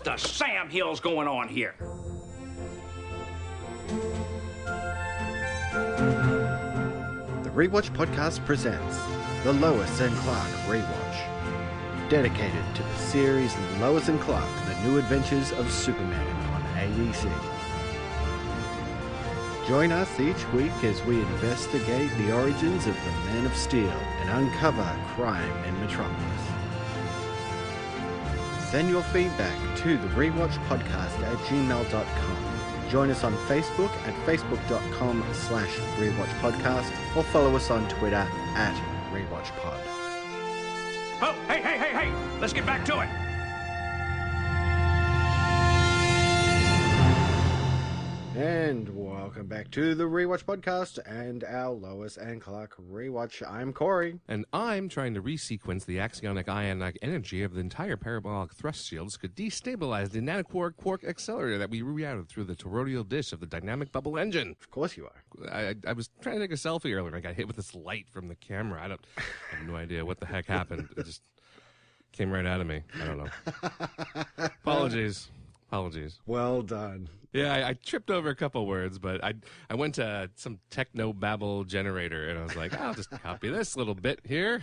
the Sam Hill's going on here? The Rewatch Podcast presents the Lois and Clark Rewatch, dedicated to the series Lois and Clark, The New Adventures of Superman on ABC. Join us each week as we investigate the origins of the Man of Steel and uncover crime in Metropolis. Send your feedback to the Rewatch Podcast at gmail.com. Join us on Facebook at facebook.com/rewatchpodcast or follow us on Twitter at rewatchpod. Oh, hey! Let's get back to it. And welcome back to the Rewatch Podcast and our Lois and Clark Rewatch. I'm Cory. And I'm trying to resequence the axionic ionic energy of the entire parabolic thrust shields could destabilize the nanoquark accelerator that we rerouted through the toroidal dish of the dynamic bubble engine. Of course you are. I was trying to take a selfie earlier and I got hit with this light from the camera. I have no idea what the heck happened. It just came right out of me. I don't know. Apologies. Well done. Yeah, I tripped over a couple words, but I went to some techno-babble generator, and I was like, I'll just copy this little bit here.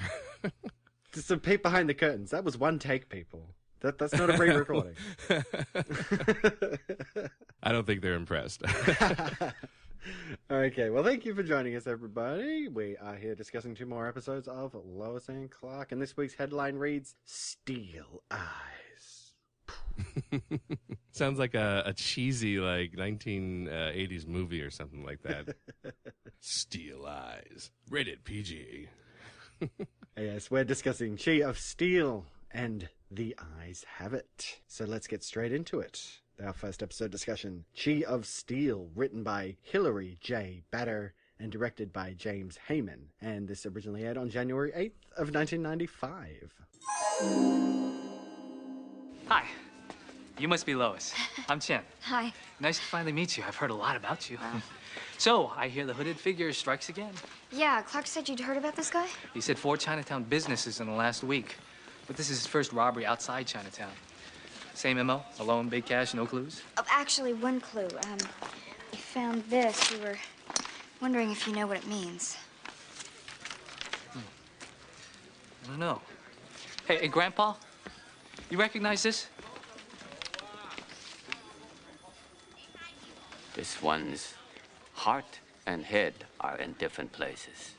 Just a peek behind the curtains. That was one take, people. That's not a pre-recording. I don't think they're impressed. Okay, well, thank you for joining us, everybody. We are here discussing 2 more episodes of Lois and Clark, and this week's headline reads, Steel Eyes. Sounds like a cheesy, like, 1980s movie or something like that. Steel Eyes. Rated PG. Yes, we're discussing Chi of Steel, and the eyes have it. So let's get straight into it. Our first episode discussion, Chi of Steel, written by Hilary J. Batter and directed by James Heyman. And this originally aired on January 8th of 1995. Hi. You must be Lois. I'm Chen. Hi. Nice to finally meet you. I've heard a lot about you. So, I hear the hooded figure strikes again. Yeah, Clark said you'd heard about this guy? He said 4 Chinatown businesses in the last week. But this is his first robbery outside Chinatown. Same MO? Alone, big cash, no clues? Oh, actually, one clue. We found this. We were wondering if you know what it means. I don't know. Hey, Grandpa? You recognize this? This one's heart and head are in different places.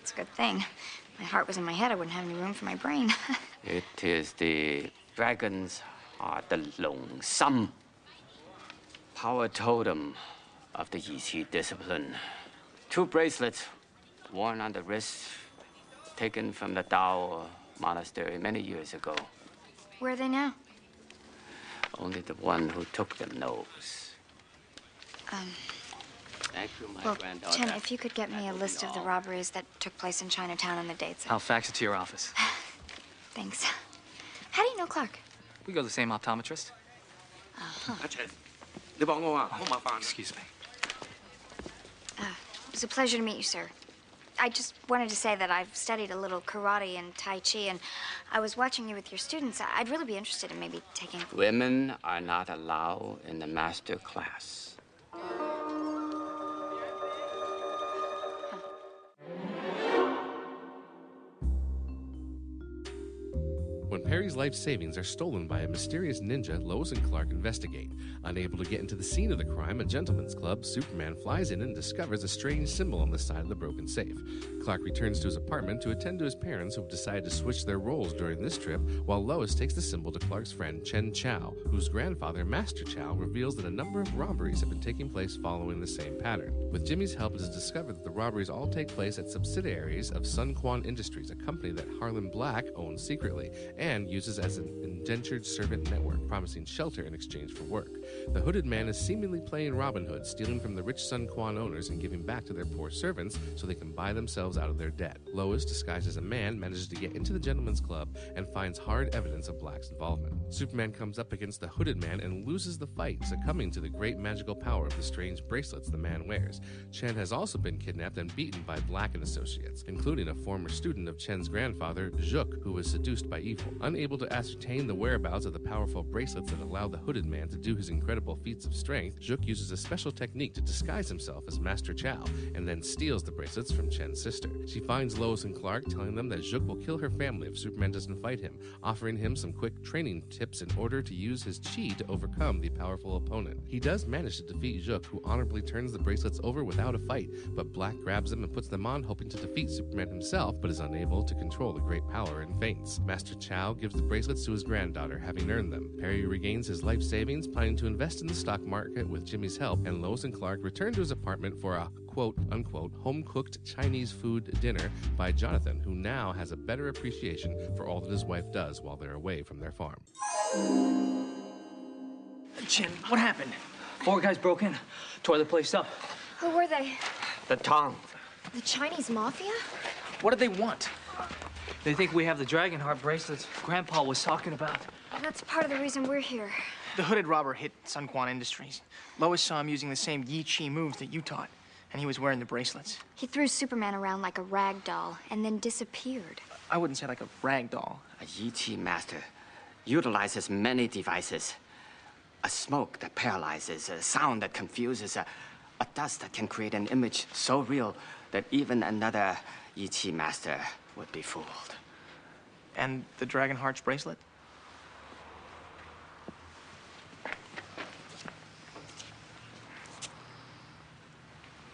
It's a good thing. If my heart was in my head, I wouldn't have any room for my brain. It is the dragon's heart, the Long Sum, power totem of the Yiqi discipline. 2 bracelets worn on the wrist, taken from the Tao monastery many years ago. Where are they now? Only the one who took them knows. Thank you, my Well, granddaughter. Chen, if you could get me a list of the robberies that took place in Chinatown and the dates. I'll fax it to your office. Thanks. How do you know Clark? We go to the same optometrist. Excuse me. It was a pleasure to meet you, sir. I just wanted to say that I've studied a little karate and tai chi, and I was watching you with your students. I'd really be interested in maybe taking... Women are not allowed in the master class. When Perry's life savings are stolen by a mysterious ninja, Lois and Clark investigate. Unable to get into the scene of the crime, a gentleman's club, Superman flies in and discovers a strange symbol on the side of the broken safe. Clark returns to his apartment to attend to his parents, who have decided to switch their roles during this trip, while Lois takes the symbol to Clark's friend Chen Chow, whose grandfather, Master Chow, reveals that a number of robberies have been taking place following the same pattern. With Jimmy's help, it is discovered that the robberies all take place at subsidiaries of Sun Quan Industries, a company that Harlan Black owns secretly, and uses as an indentured servant network, promising shelter in exchange for work. The hooded man is seemingly playing Robin Hood, stealing from the rich Sun Quan owners and giving back to their poor servants so they can buy themselves out of their debt. Lois, disguised as a man, manages to get into the gentleman's club and finds hard evidence of Black's involvement. Superman comes up against the hooded man and loses the fight, succumbing to the great magical power of the strange bracelets the man wears. Chen has also been kidnapped and beaten by Black and associates, including a former student of Chen's grandfather, Zhuk, who was seduced by evil. Unable Unable to ascertain the whereabouts of the powerful bracelets that allow the hooded man to do his incredible feats of strength, Zook uses a special technique to disguise himself as Master Chow and then steals the bracelets from Chen's sister. She finds Lois and Clark, telling them that Zook will kill her family if Superman doesn't fight him, offering him some quick training tips in order to use his chi to overcome the powerful opponent. He does manage to defeat Zook, who honorably turns the bracelets over without a fight, but Black grabs them and puts them on, hoping to defeat Superman himself, but is unable to control the great power and faints. Master Chow gives the bracelets to his granddaughter, having earned them. Perry regains his life savings, planning to invest in the stock market with Jimmy's help, and Lois and Clark return to his apartment for a quote-unquote home-cooked Chinese food dinner by Jonathan, who now has a better appreciation for all that his wife does while they're away from their farm. Chen, what happened? 4 guys broke in, tore the place up. Who were they? The Tong. The Chinese mafia? What do they want? They think we have the dragon heart bracelets Grandpa was talking about. That's part of the reason we're here. The hooded robber hit Sun Quan Industries. Lois saw him using the same Yi Chi moves that you taught, and he was wearing the bracelets. He threw Superman around like a rag doll and then disappeared. I wouldn't say like a rag doll. A Yi Chi master utilizes many devices. A smoke that paralyzes, a sound that confuses, a dust that can create an image so real that even another Yi Chi master would be fooled. And the dragon heart's bracelet?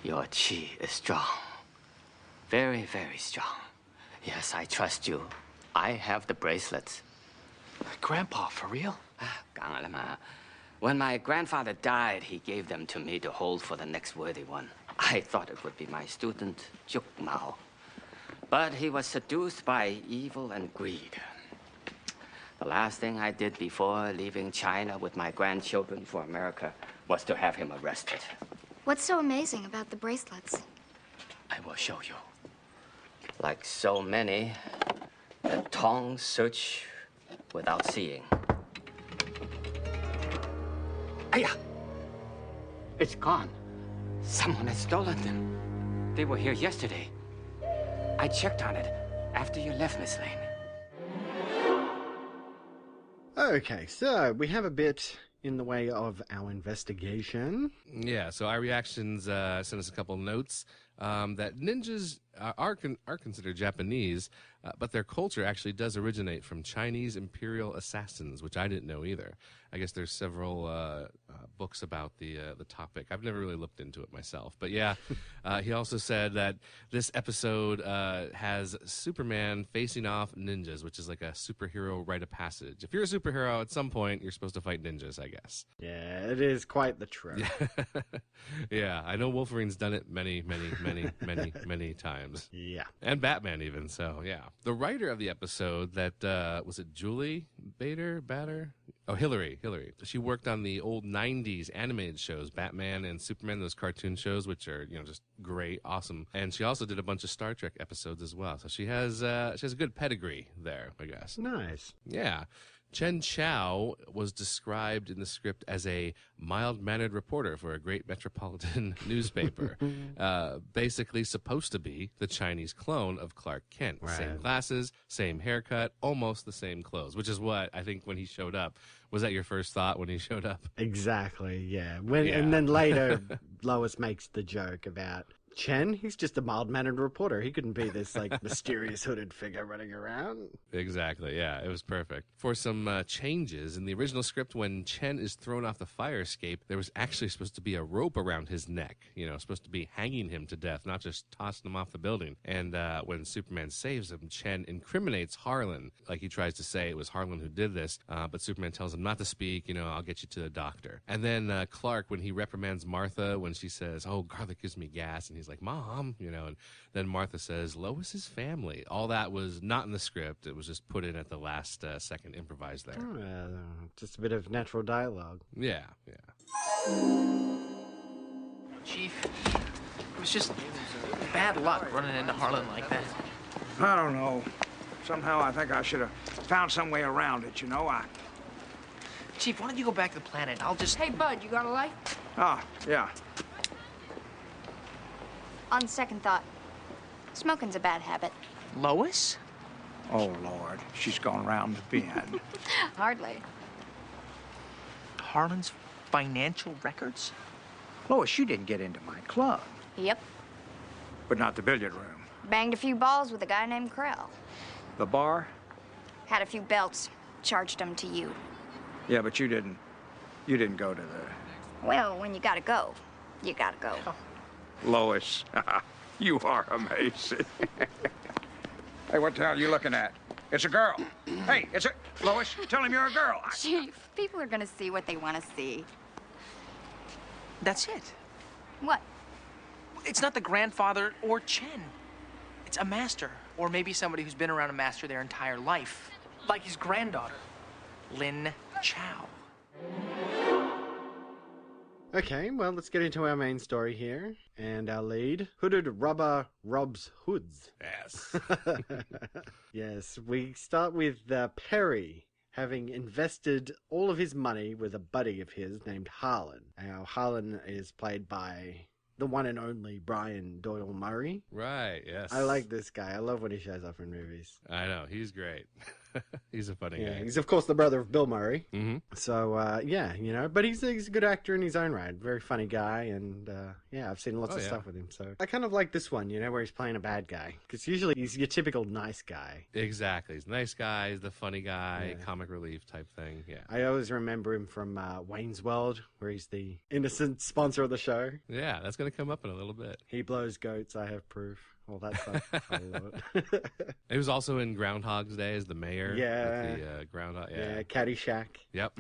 Your chi is strong. Very, very strong. Yes, I trust you. I have the bracelets. Grandpa, for real? When my grandfather died, he gave them to me to hold for the next worthy one. I thought it would be my student, Juk Mao. But he was seduced by evil and greed. The last thing I did before leaving China with my grandchildren for America was to have him arrested. What's so amazing about the bracelets? I will show you. Like so many, the Tong search without seeing. Aya! It's gone. Someone has stolen them. They were here yesterday. I checked on it after you left, Miss Lane. Okay, so we have a bit in the way of our investigation. Yeah, so our reactions sent us a couple notes that ninjas are considered Japanese, but their culture actually does originate from Chinese imperial assassins, which I didn't know either. I guess there's several books about the topic. I've never really looked into it myself, but yeah, he also said that this episode has Superman facing off ninjas, which is like a superhero rite of passage. If you're a superhero, at some point you're supposed to fight ninjas, I guess. Yeah, it is quite the trope. Yeah, I know Wolverine's done it many times. Yeah. And Batman even, so yeah. The writer of the episode, that, was it Julie Bader? Oh, Hillary. She worked on the old 90s animated shows, Batman and Superman, those cartoon shows, which are, just great, awesome. And she also did a bunch of Star Trek episodes as well. So she has a good pedigree there, I guess. Nice. Yeah. Chen Chow was described in the script as a mild-mannered reporter for a great metropolitan newspaper. Basically supposed to be the Chinese clone of Clark Kent. Right. Same glasses, same haircut, almost the same clothes, which is what I think when he showed up. Was that your first thought when he showed up? Exactly, yeah. And then later, Lois makes the joke about Chen, he's just a mild-mannered reporter. He couldn't be this, mysterious hooded figure running around. Exactly, yeah. It was perfect. For some changes, in the original script, when Chen is thrown off the fire escape, there was actually supposed to be a rope around his neck. Supposed to be hanging him to death, not just tossing him off the building. And when Superman saves him, Chen incriminates Harlan. Like he tries to say it was Harlan who did this, but Superman tells him not to speak, I'll get you to the doctor. And then Clark, when he reprimands Martha, when she says, oh, garlic gives me gas, and he's like, Mom, and then Martha says, Lois's family. All that was not in the script. It was just put in at the last second, improvised there. Just a bit of natural dialogue. Yeah. Chief, it was just bad luck running into Harlan like that. I don't know. Somehow I think I should have found some way around it, Chief, why don't you go back to the planet? I'll just... Hey, Bud, you got a light? Ah, yeah. On second thought, smoking's a bad habit. Lois? Oh, Lord, she's gone round the bend. Hardly. Harlan's financial records? Lois, you didn't get into my club, Yep. but not the billiard room. Banged a few balls with a guy named Krell. The bar? Had a few belts. Charged them to you. Yeah, but you didn't go to the... Well, when you gotta go, you gotta go. Lois, you are amazing. Hey, what the hell are you looking at? It's a girl. Hey, it's a... Lois, tell him you're a girl. Chief, people are gonna see what they want to see. That's it. What? It's not the grandfather or Chen. It's a master, or maybe somebody who's been around a master their entire life. Like his granddaughter, Lin Chow. Okay, well, let's get into our main story here. And our lead, Hooded Rubber Robs Hoods. Yes. Yes, we start with Perry having invested all of his money with a buddy of his named Harlan. Now, Harlan is played by the one and only Brian Doyle Murray. Right, yes. I like this guy. I love when he shows up in movies. I know, he's great. He's a funny guy. He's, of course, the brother of Bill Murray. Mm-hmm. So, yeah, you know, but he's a good actor in his own right. Very funny guy, and, yeah, I've seen lots of stuff with him. So I kind of like this one, you know, where he's playing a bad guy. Because usually he's your typical nice guy. Exactly. He's a nice guy, he's the funny guy, comic relief type thing, yeah. I always remember him from Wayne's World, where he's the innocent sponsor of the show. Yeah, that's going to come up in a little bit. He blows goats, I have proof. All that stuff. I love it. He was also in Groundhog's Day as the mayor. Yeah. With the groundhog. Yeah, Caddyshack. Yep.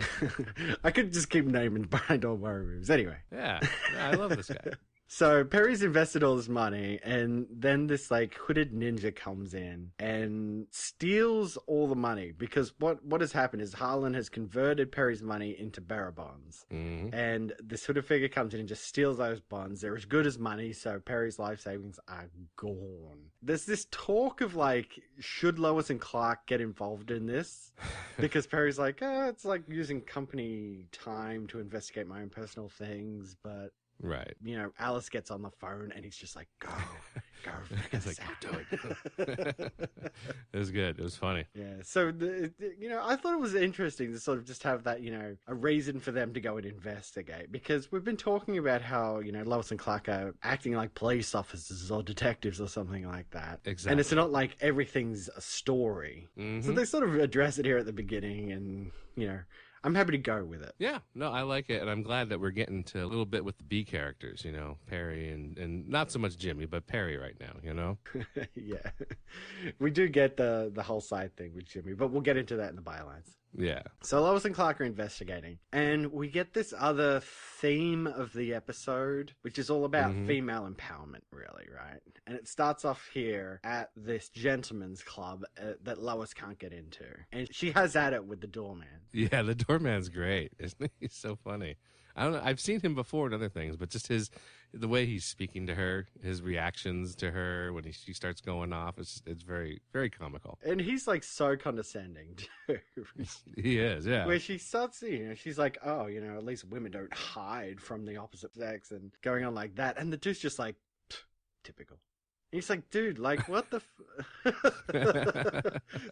I could just keep naming Brian Doyle Murray movies. Anyway. Yeah, I love this guy. So Perry's invested all his money, and then this like hooded ninja comes in and steals all the money, because what has happened is Harlan has converted Perry's money into bearer bonds, and this hooded figure comes in and just steals those bonds. They're as good as money, so Perry's life savings are gone. There's this talk of like, should Lois and Clark get involved in this? Because Perry's like, it's like using company time to investigate my own personal things, but right. You know, Alice gets on the phone and he's just like, go figure this out. Do it. It was good. It was funny. Yeah. So, you know, I thought it was interesting to sort of just have that, you know, a reason for them to go and investigate, because we've been talking about how, you know, Lois and Clark are acting like police officers or detectives or something like that. Exactly. And it's not like everything's a story. So they sort of address it here at the beginning, and, you know, I'm happy to go with it. Yeah, no, I like it, and I'm glad that we're getting to a little bit with the B characters, you know, Perry and not so much Jimmy, but Perry right now, you know? Yeah. We do get the whole side thing with Jimmy, but we'll get into that in the bylines. Yeah. So Lois and Clark are investigating, and we get this other theme of the episode, which is all about female empowerment, really, right? And it starts off here at this gentleman's club that Lois can't get into. And she has at it with the doorman. Yeah, the doorman's great, isn't he? He's so funny. I don't know. I've seen him before in other things, but just the way he's speaking to her, his reactions to her when she starts going off, it's very, very comical. And he's like so condescending too. He is, yeah. Where she starts, you know, she's like, oh, you know, at least women don't hide from the opposite sex, and going on like that. And the dude's just like, typical. He's like, dude, like, what the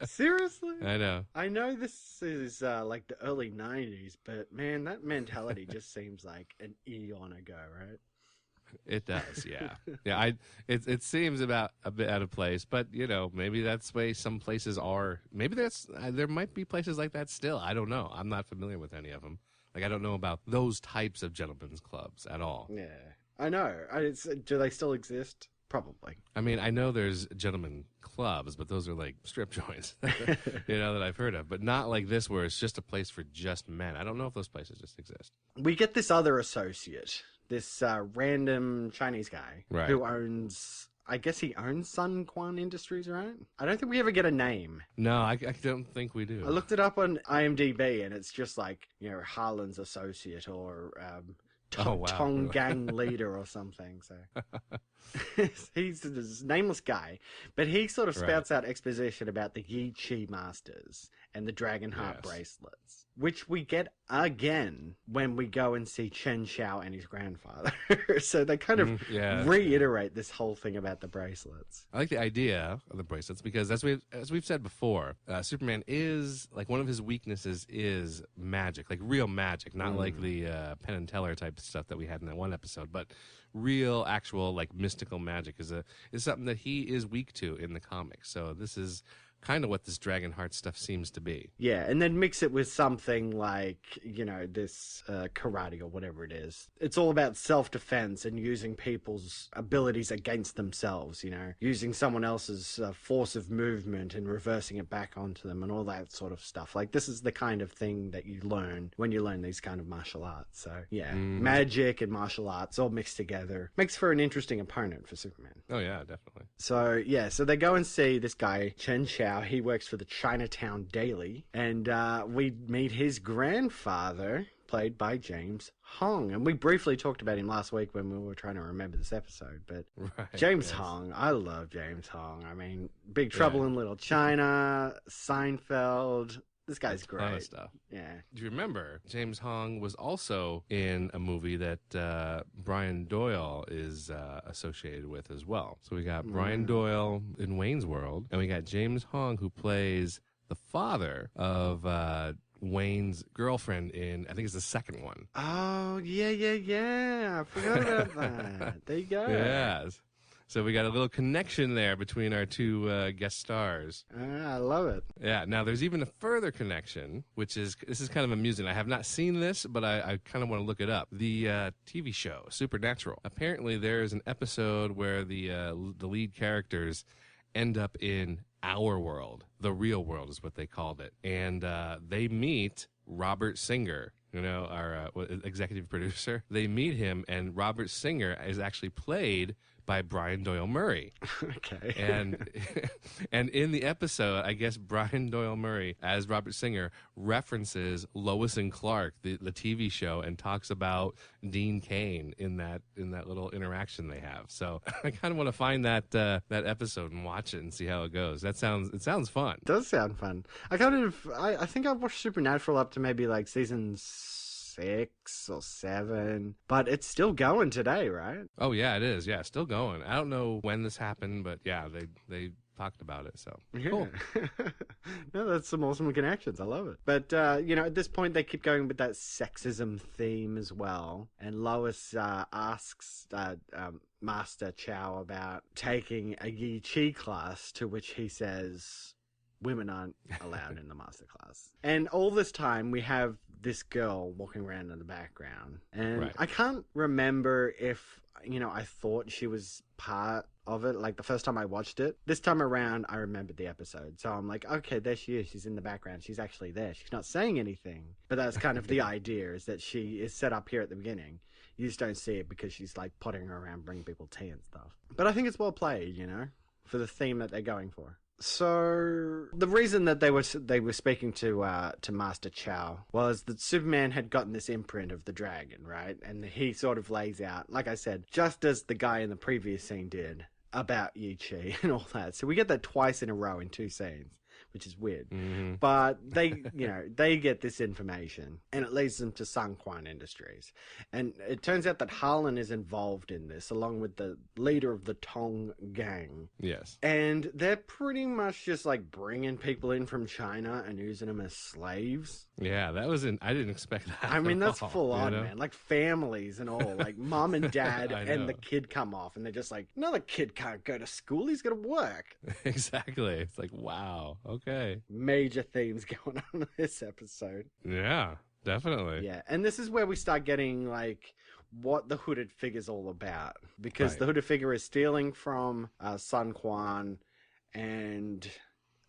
Seriously? I know. I know this is like the early 90s, but man, that mentality just seems like an eon ago, right? It does, yeah. Yeah, it seems about a bit out of place, but, you know, maybe that's the way some places are. Maybe there might be places like that still. I don't know. I'm not familiar with any of them. Like, I don't know about those types of gentlemen's clubs at all. Yeah, I know. Do they still exist? Probably. I mean, I know there's gentlemen clubs, but those are like strip joints, you know, that I've heard of. But not like this where it's just a place for just men. I don't know if those places just exist. We get this other associate, this random Chinese guy who owns... I guess he owns Sun Quan Industries, right? I don't think we ever get a name. No, I don't think we do. I looked it up on IMDb, and it's just like, you know, Harlan's associate or Tong Gang leader or something. So he's this nameless guy, but he sort of spouts out exposition about the Yi Chi Masters and the Dragon Heart bracelets. which we get again when we go and see Chen Xiao and his grandfather. So they kind of reiterate this whole thing about the bracelets. I like the idea of the bracelets because as we've said before, Superman is, like, one of his weaknesses is magic, like real magic, not like the Penn and Teller type stuff that we had in that one episode, but real, actual, like, mystical magic is something that he is weak to in the comics. So this is kind of what this Dragonheart stuff seems to be. Yeah, and then mix it with something like, you know, this karate or whatever it is. It's all about self-defense and using people's abilities against themselves, you know, using someone else's force of movement and reversing it back onto them and all that sort of stuff. Like, this is the kind of thing that you learn when you learn these kind of martial arts. So, yeah, magic and martial arts all mixed together makes for an interesting opponent for Superman. Oh, yeah, definitely. So, yeah, so they go and see this guy, Chen Xiao. He works for the Chinatown Daily, and we meet his grandfather, played by James Hong. And we briefly talked about him last week when we were trying to remember this episode, but James Hong, I love James Hong. I mean, Big Trouble in Little China, Seinfeld. This guy's great. Ton of stuff. Yeah. Do you remember James Hong was also in a movie that Brian Doyle is associated with as well? So we got Brian Doyle in Wayne's World, and we got James Hong, who plays the father of Wayne's girlfriend in, I think it's the second one. Oh, yeah. I forgot about that. There you go. Yes. So we got a little connection there between our two guest stars. I love it. Yeah. Now, there's even a further connection, this is kind of amusing. I have not seen this, but I kind of want to look it up. The TV show, Supernatural. Apparently, there is an episode where the lead characters end up in our world. The real world is what they called it. And they meet Robert Singer, you know, our executive producer. They meet him, and Robert Singer is actually played by Brian Doyle Murray. Okay. And in the episode, I guess Brian Doyle Murray, as Robert Singer, references Lois and Clark, the TV show, and talks about Dean Cain in that little interaction they have. So I kind of want to find that episode and watch it and see how it goes. It sounds fun. It does sound fun. I think I've watched Supernatural up to maybe like season 6 or 7, but it's still going today, right? Oh yeah, it is. Yeah, still going. I don't know when this happened, but yeah, they talked about it. So cool. No, that's some awesome connections. I love it. But you know, at this point, they keep going with that sexism theme as well. And Lois asks Master Chow about taking a Yi Chi class, to which he says women aren't allowed in the master class. And all this time, we have this girl walking around in the background. And I can't remember if, you know, I thought she was part of it, like the first time I watched it. This time around, I remembered the episode. So I'm like, okay, there she is. She's in the background. She's actually there. She's not saying anything. But that's kind of the idea, is that she is set up here at the beginning. You just don't see it because she's like pottering around, bringing people tea and stuff. But I think it's well played, you know, for the theme that they're going for. So the reason that they were speaking to Master Chow was that Superman had gotten this imprint of the dragon, right? And he sort of lays out, like I said, just as the guy in the previous scene did, about Yi Chi and all that. So we get that twice in a row in 2 scenes, which is weird. Mm-hmm. But they, you know, they get this information, and it leads them to Sun Quan Industries. And it turns out that Harlan is involved in this, along with the leader of the Tong gang. Yes. And they're pretty much just like bringing people in from China and using them as slaves. Yeah, I didn't expect that. I mean, that's full on, man. Like families and all. Like mom and dad and the kid come off, and they're just like, no, the kid can't go to school. He's going to work. Exactly. It's like, wow. Okay. Major themes going on in this episode. Yeah, definitely. Yeah, and this is where we start getting like what the hooded figure's all about, because the hooded figure is stealing from Sun Quan, and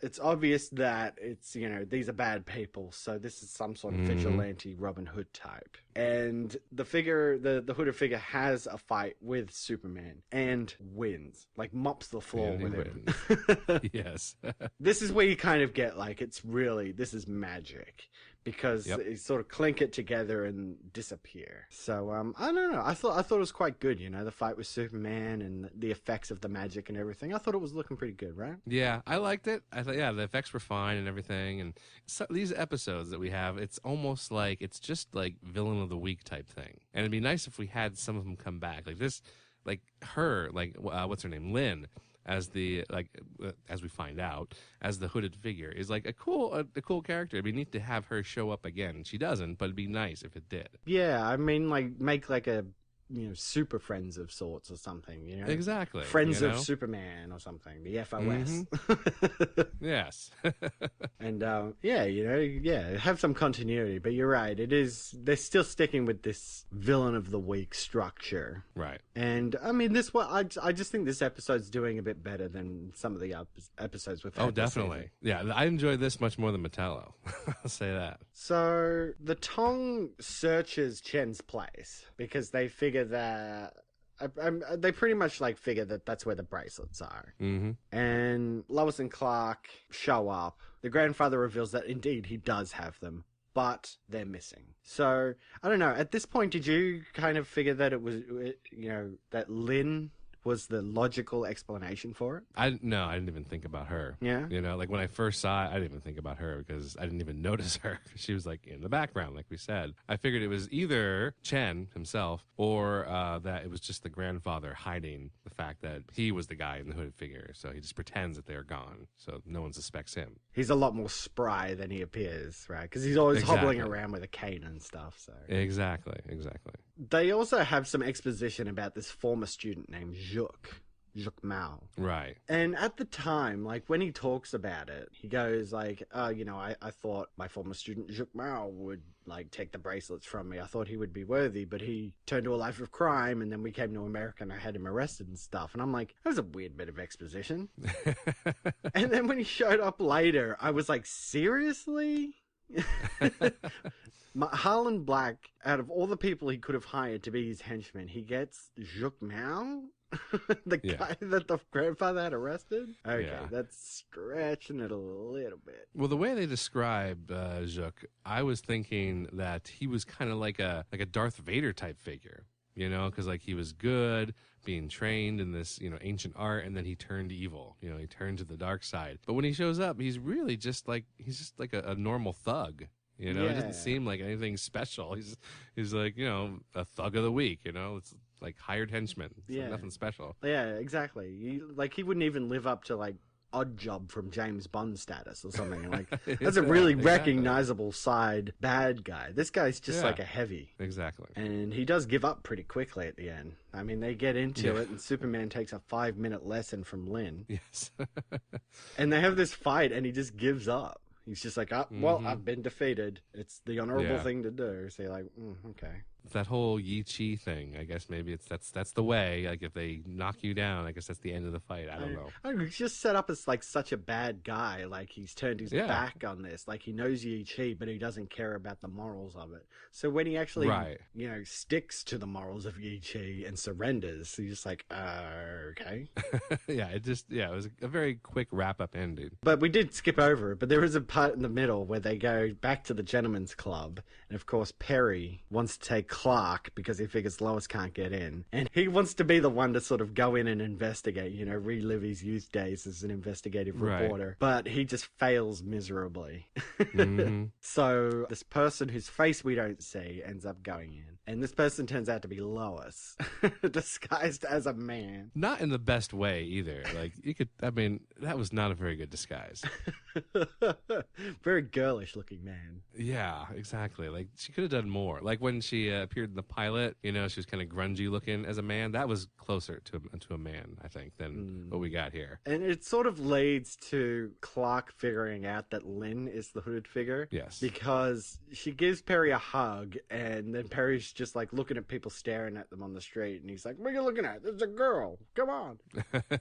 it's obvious that it's, you know, these are bad people, so this is some sort of vigilante Robin Hood type. And the figure, the hooded figure, has a fight with Superman and wins, like mops the floor with him. Yes. This is where you kind of get like, this is magic, because Yep. they sort of clink it together and disappear. So I don't know. I thought it was quite good. You know, the fight with Superman and the effects of the magic and everything. I thought it was looking pretty good, right? Yeah, I liked it. I thought, the effects were fine and everything. And so, these episodes that we have, it's almost like it's just like villain of the week type thing. And it'd be nice if we had some of them come back, like this, like her, like what's her name, Lynn, as the as we find out, as the hooded figure is like a cool character. It'd be neat to have her show up again. She doesn't, but it'd be nice if it did. Yeah, I mean, like make like a super friends of sorts or something. You know, Exactly. Friends of Superman or something. The FOS. Yes. And have some continuity. But you're right. They're still sticking with this villain of the week structure. Right. And I mean, this one, I just think this episode's doing a bit better than some of the episodes we've had. Oh, definitely. Yeah, I enjoyed this much more than Metallo. I'll say that. So the Tong searches Chen's place because they figure that. They pretty much like figure that that's where the bracelets are. Mm-hmm. And Lois and Clark show up. The grandfather reveals that indeed he does have them, but they're missing. So I don't know. At this point, did you kind of figure that it was, that Lynn was the logical explanation for it? No, I didn't even think about her. Yeah? You know, like when I first saw it, I didn't even think about her because I didn't even notice her. She was like in the background, like we said. I figured it was either Chen himself or that it was just the grandfather hiding the fact that he was the guy in the hooded figure. So he just pretends that they're gone, so no one suspects him. He's a lot more spry than he appears, right? Because he's always hobbling around with a cane and stuff. So Exactly. They also have some exposition about this former student named Zhuc Mao. Right. And at the time, like when he talks about it, he goes like, I thought my former student Zhuc Mao would like take the bracelets from me. I thought he would be worthy, but he turned to a life of crime, and then we came to America and I had him arrested and stuff. And I'm like, that was a weird bit of exposition. And then when he showed up later, I was like, seriously? Harlan Black, out of all the people he could have hired to be his henchman, he gets Zhuc Mao? The guy that the grandfather had arrested? Okay, that's stretching it a little bit. Well, the way they describe Zhuc, I was thinking that he was kind of like a Darth Vader type figure, because like he was good, being trained in this, ancient art, and then he turned evil. He turned to the dark side. But when he shows up, he's really just like a normal thug. He doesn't seem like anything special. He's like, a thug of the week, It's like hired henchman. It's like nothing special. Yeah, exactly. He wouldn't even live up to like Odd Job from James Bond status or something. Like that's a really recognizable side bad guy. This guy's just like a heavy. Exactly. And he does give up pretty quickly at the end. I mean, they get into it, and Superman takes a 5-minute lesson from Lynn. Yes. And they have this fight, and he just gives up. He's just like, well, I've been defeated. It's the honorable thing to do. So you're like, okay. That whole Yi Chi thing, I guess maybe that's the way. Like if they knock you down, I guess that's the end of the fight. I don't know. He's just set up as like such a bad guy. Like he's turned his back on this. Like he knows Yi Chi, but he doesn't care about the morals of it. So when he actually, sticks to the morals of Yi Chi and surrenders, he's just like, okay. It was a very quick wrap up ending. But we did skip over it. But there is a part in the middle where they go back to the gentleman's club, and of course Perry wants to take Clark because he figures Lois can't get in, and he wants to be the one to sort of go in and investigate, relive his youth days as an investigative reporter, but he just fails miserably. So this person whose face we don't see ends up going in, and this person turns out to be Lois disguised as a man. Not in the best way either. Like that was not a very good disguise. Very girlish looking man. Yeah, exactly. Like she could have done more. Like when she appeared in the pilot, she was kind of grungy looking as a man. That was closer to a man, I think, than what we got here. And it sort of leads to Clark figuring out that Lynn is the hooded figure. Yes. Because she gives Perry a hug, and then Perry's just like looking at people staring at them on the street, and he's like, what are you looking at? There's a girl. Come on.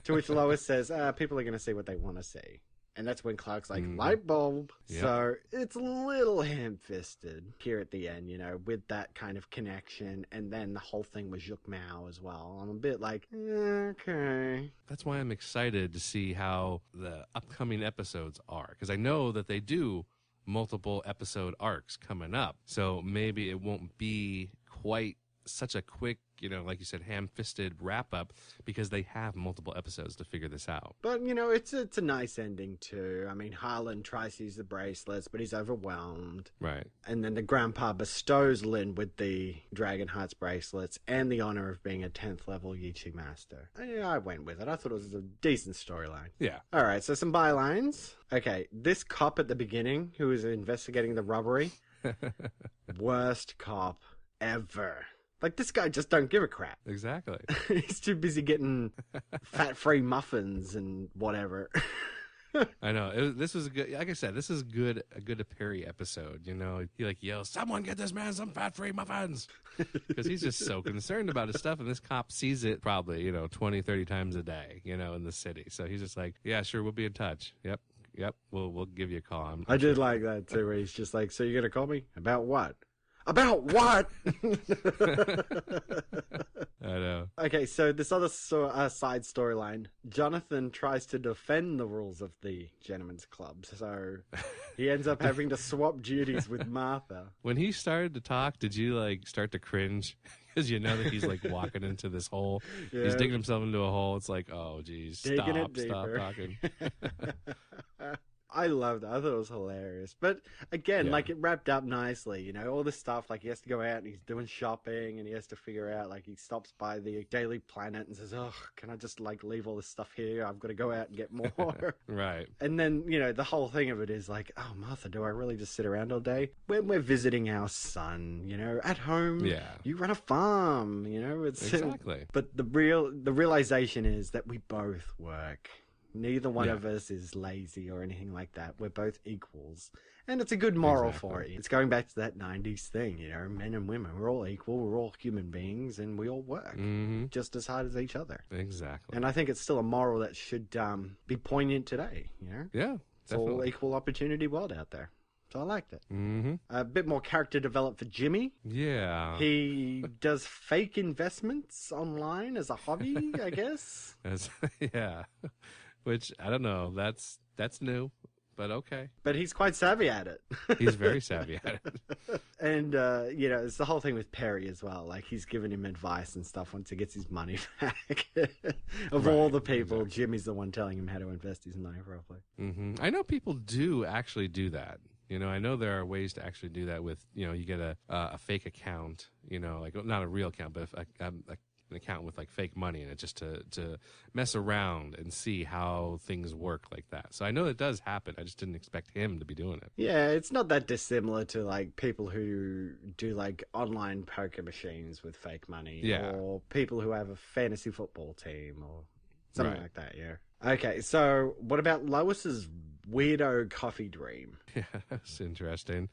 To which Lois says, people are going to see what they want to see. And that's when Clark's like, light bulb. Yep. So it's a little ham-fisted here at the end, with that kind of connection. And then the whole thing with Zhuc Mao as well. I'm a bit like, okay. That's why I'm excited to see how the upcoming episodes are. Because I know that they do multiple episode arcs coming up. So maybe it won't be quite such a quick, like you said, ham-fisted wrap-up because they have multiple episodes to figure this out. But, it's a nice ending, too. I mean, Harlan tries to use the bracelets, but he's overwhelmed. Right. And then the grandpa bestows Lynn with the Dragon Hearts bracelets and the honor of being a 10th level Yichi master. I went with it. I thought it was a decent storyline. Yeah. All right, so some bylines. Okay, this cop at the beginning who is investigating the robbery, worst cop ever. Like, this guy just don't give a crap. Exactly. He's too busy getting fat-free muffins and whatever. I know. This was a good, like I said, this is a good Perry episode. He yells, "Someone get this man some fat-free muffins," because he's just so concerned about his stuff, and this cop sees it probably 20, 30 times a day, in the city. So he's just like, "Yeah, sure, we'll be in touch. Yep, we'll give you a call." I did like that too, where he's just like, "So you're gonna call me about what?" About what? I know. Okay, so this other side storyline, Jonathan tries to defend the rules of the Gentlemen's Club, so he ends up having to swap duties with Martha. When he started to talk, did you start to cringe? Because that he's walking into this hole. Yeah. He's digging himself into a hole. It's like, oh, geez, stop talking. I loved it. I thought it was hilarious. But again, it wrapped up nicely, all this stuff, he has to go out and he's doing shopping and he has to figure out, he stops by the Daily Planet and says, "Oh, can I just leave all this stuff here? I've got to go out and get more." Right. And then, the whole thing of it is "Oh, Martha, do I really just sit around all day?" When we're visiting our son, at home, you run a farm, it's exactly. But the realization is that we both work. Neither one of us is lazy or anything like that. We're both equals. And it's a good moral for you. It's going back to that 90s thing, men and women. We're all equal. We're all human beings. And we all work just as hard as each other. Exactly. And I think it's still a moral that should be poignant today, Yeah, it's all equal opportunity world out there. So I liked it. Mm-hmm. A bit more character developed for Jimmy. Yeah. He does fake investments online as a hobby, I guess. Yeah. Which, I don't know, that's new, but okay. But he's quite savvy at it. He's very savvy at it. And, it's the whole thing with Perry as well. He's giving him advice and stuff once he gets his money back. Of all the people, Jimmy's the one telling him how to invest his money properly. Mm-hmm. I know people do actually do that. I know there are ways to actually do that with, you get a fake account, not a real account, but an account with fake money in it, just to mess around and see how things work like that. So I know it does happen. I just didn't expect him to be doing it. Yeah, it's not that dissimilar to people who do online poker machines with fake money. Yeah. Or people who have a fantasy football team or something like that. Yeah. Okay, so what about Lois's weirdo coffee dream? Yeah, that's interesting.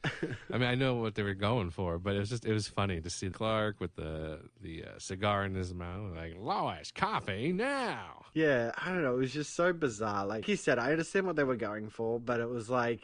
I mean, I know what they were going for, but it was funny to see Clark with the cigar in his mouth, "Lois, coffee now." Yeah, I don't know. It was just so bizarre. Like you said, I understand what they were going for, but it was I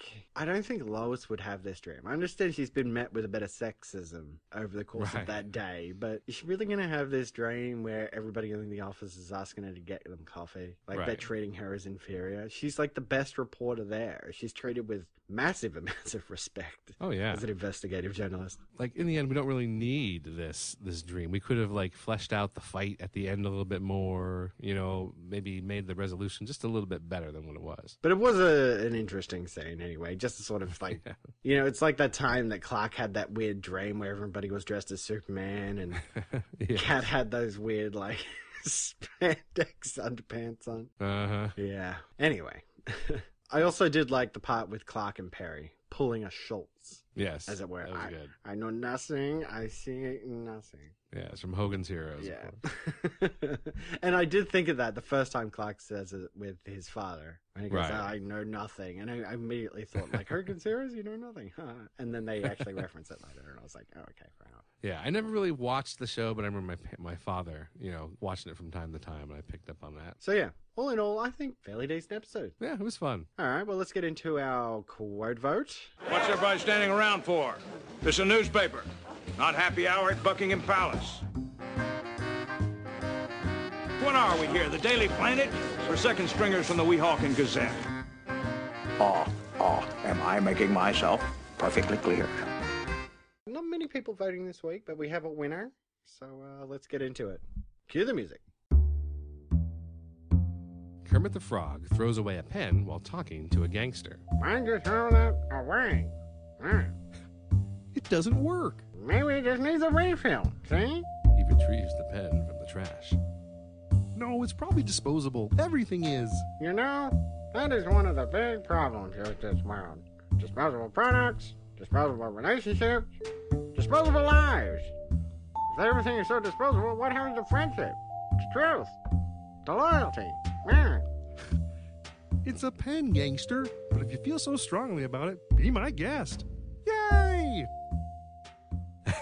don't think Lois would have this dream. I understand she's been met with a bit of sexism over the course of that day, but is she really going to have this dream where everybody in the office is asking her to get them coffee? They're treating her as inferior. She's the best reporter there. She's treated with massive amounts of respect. Oh yeah, as an investigative journalist. In the end, we don't really need this dream. We could have fleshed out the fight at the end a little bit more. Maybe made the resolution just a little bit better than what it was. But it was an interesting scene anyway. Just to sort of it's like that time that Clark had that weird dream where everybody was dressed as Superman and Kat had those weird spandex underpants on. Yeah. Anyway. I also did like the part with Clark and Perry pulling a Schultz. Yes. As it were. That was good. I know nothing. I see nothing. Yeah, it's from Hogan's Heroes. Yeah. And I did think of that the first time Clark says it with his father. And he goes, "I know nothing." And I immediately thought, Hogan's Heroes, you know nothing? Huh? And then they actually reference it later. And I was like, oh, okay, fair enough. Yeah, I never really watched the show, but I remember my father, watching it from time to time, and I picked up on that. So yeah, all in all, I think fairly decent episode. Yeah, it was fun. All right, well, let's get into our quote vote. What's everybody standing around for? This is a newspaper, not happy hour at Buckingham Palace. What are we here, the Daily Planet? Or second stringers from the Weehawken Gazette? Am I'm making myself perfectly clear. Not many people voting this week, but we have a winner. So let's get into it. Cue the music. Kermit the Frog throws away a pen while talking to a gangster. I just throw that away. It doesn't work. Maybe it just needs a refill, see? He retrieves the pen from the trash. No, it's probably disposable. Everything is. You know, that is one of the big problems with this world. Disposable products, disposable relationships, disposable lives. If everything is so disposable, what happens to friendship, to truth, to loyalty? Yeah. It's a pen, gangster. But if you feel so strongly about it, be my guest. Yay!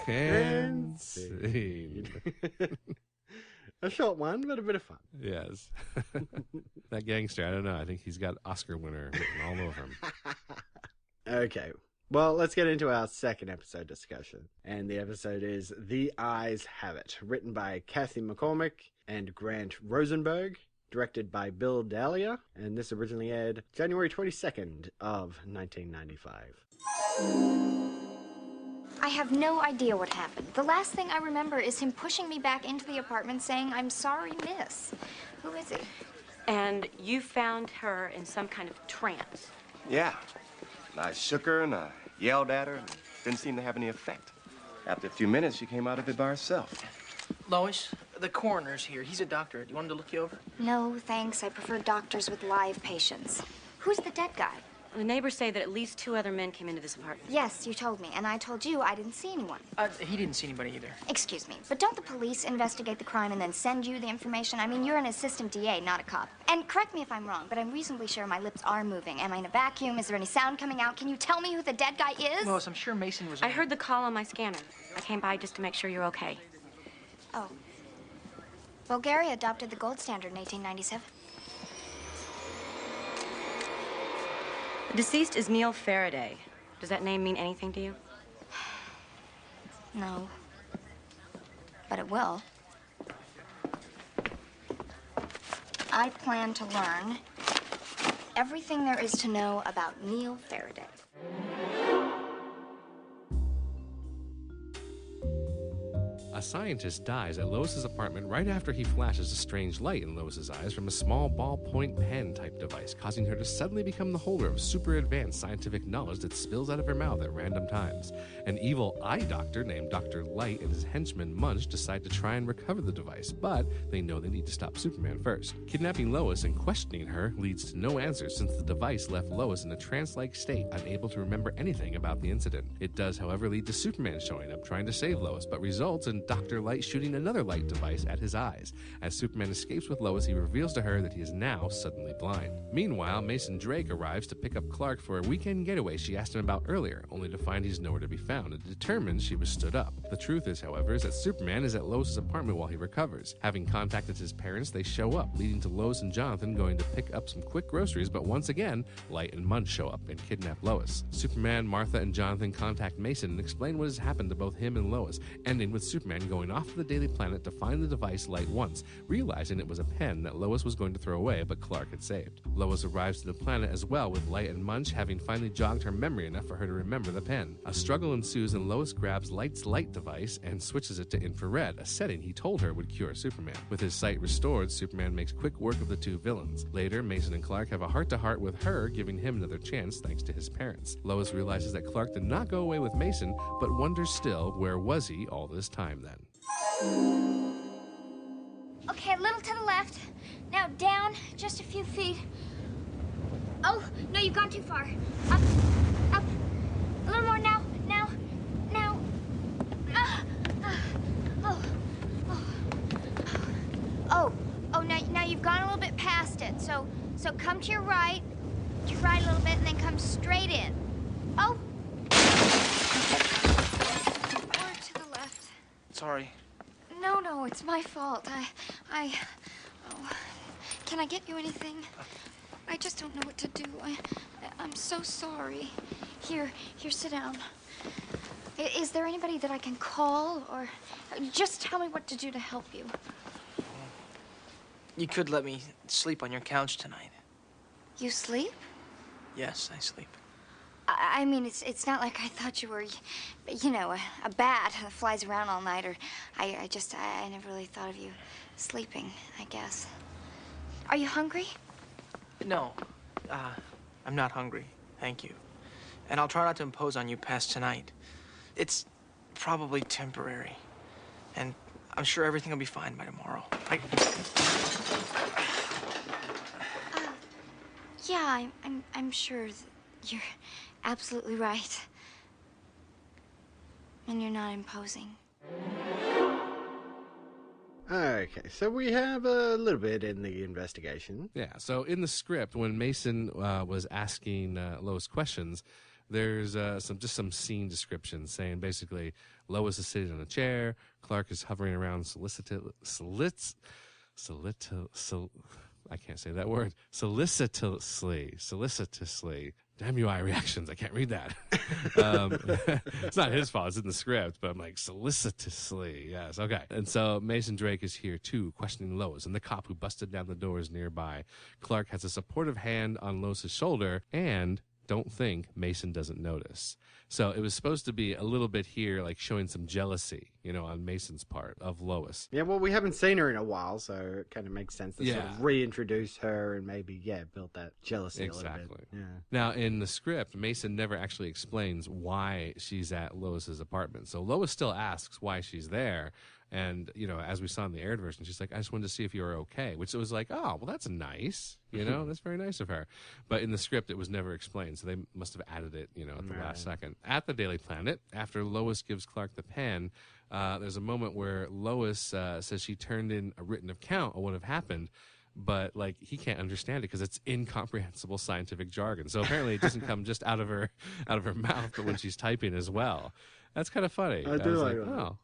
And scene. A short one, but a bit of fun. Yes. That gangster, I don't know. I think he's got Oscar winner written all over him. Okay. Well, let's get into our second episode discussion. And the episode is The Eyes Have It, written by Kathy McCormick and Grant Rosenberg, directed by Bill Dahlia, and this originally aired January 22nd of 1995. I have no idea what happened. The last thing I remember is him pushing me back into the apartment saying, "I'm sorry, miss." Who is he? And you found her in some kind of trance. Yeah. And I shook her and I yelled at her and it didn't seem to have any effect. After a few minutes, she came out of it by herself. Lois, the coroner's here. He's a doctor. Do you want him to look you over? No, thanks. I prefer doctors with live patients. Who's the dead guy? The neighbors say that at least 2 other men came into this apartment. Yes, you told me, and I told you I didn't see anyone. He didn't see anybody either. Excuse me, but don't the police investigate the crime and then send you the information? I mean, you're an assistant DA, not a cop. And correct me if I'm wrong, but I'm reasonably sure my lips are moving. Am I in a vacuum? Is there any sound coming out? Can you tell me who the dead guy is? Lois, I'm sure Mason was... I heard the call on my scanner. I came by just to make sure you're okay. Oh. Bulgaria adopted the gold standard in 1897. The deceased is Neil Faraday. Does that name mean anything to you? No. But it will. I plan to learn everything there is to know about Neil Faraday. A scientist dies at Lois's apartment right after he flashes a strange light in Lois's eyes from a small ballpoint pen type device, causing her to suddenly become the holder of super advanced scientific knowledge that spills out of her mouth at random times. An evil eye doctor named Dr. Light and his henchman Munch decide to try and recover the device, but they know they need to stop Superman first. Kidnapping Lois and questioning her leads to no answers since the device left Lois in a trance-like state, unable to remember anything about the incident. It does, however, lead to Superman showing up trying to save Lois, but results in Dr. Light shooting another light device at his eyes. As Superman escapes with Lois, he reveals to her that he is now suddenly blind. Meanwhile, Mason Drake arrives to pick up Clark for a weekend getaway she asked him about earlier, only to find he's nowhere to be found and determines she was stood up. The truth is, however, is that Superman is at Lois's apartment while he recovers. Having contacted his parents, they show up, leading to Lois and Jonathan going to pick up some quick groceries, but once again, Light and Munch show up and kidnap Lois. Superman, Martha, and Jonathan contact Mason and explain what has happened to both him and Lois, ending with Superman going off to the Daily Planet to find the device Light wants, realizing it was a pen that Lois was going to throw away but Clark had saved. Lois arrives to the planet as well, with Light and Munch having finally jogged her memory enough for her to remember the pen. A struggle ensues and Lois grabs Light's light device and switches it to infrared, a setting he told her would cure Superman. With his sight restored, Superman makes quick work of the two villains. Later, Mason and Clark have a heart-to-heart with her, giving him another chance thanks to his parents. Lois realizes that Clark did not go away with Mason, but wonders still, where was he all this time then? Okay, a little to the left. Now down, just a few feet. Oh, no, you've gone too far. Up, up. A little more now, now. Oh, now you've gone a little bit past it. So come to your right a little bit, and then come straight in. Oh. Or to the left. Sorry. No, it's my fault. Oh. Can I get you anything? I just don't know what to do. I'm so sorry. Here, sit down. Is there anybody that I can call, or just tell me what to do to help you? You could let me sleep on your couch tonight. You sleep? Yes, I sleep. I mean, it's not like I thought you were, you know, a bat that flies around all night, or I never really thought of you sleeping, I guess. Are you hungry? No, I'm not hungry, thank you. And I'll try not to impose on you past tonight. It's probably temporary, and I'm sure everything will be fine by tomorrow. Yeah, I'm sure you're absolutely right. And you're not imposing. Okay, so we have a little bit in the investigation. Yeah, so in the script, when Mason was asking Lois questions, there's some scene description saying basically Lois is sitting on a chair, Clark is hovering around I can't say that word. Solicitously. Damn you, eye reactions. I can't read that. It's not his fault. It's in the script, but I'm like, solicitously. Yes, okay. And so Mason Drake is here, too, questioning Lois, and the cop who busted down the door is nearby. Clark has a supportive hand on Lois's shoulder, and don't think Mason doesn't notice. So it was supposed to be a little bit here, like showing some jealousy, you know, on Mason's part of Lois. Yeah, well, we haven't seen her in a while, so it kind of makes sense to sort of reintroduce her and maybe, build that jealousy a little bit. Yeah. Now, in the script, Mason never actually explains why she's at Lois's apartment. So Lois still asks why she's there. And, you know, as we saw in the aired version, she's like, I just wanted to see if you were okay, which was like, oh, well, that's nice. You know, that's very nice of her. But in the script, it was never explained. So they must have added it, you know, at the last second. At the Daily Planet, after Lois gives Clark the pen, there's a moment where Lois says she turned in a written account of what had happened. But like he can't understand it because it's incomprehensible scientific jargon. So apparently it doesn't come just out of her mouth, but when she's typing as well. That's kind of funny. I do like that. Oh,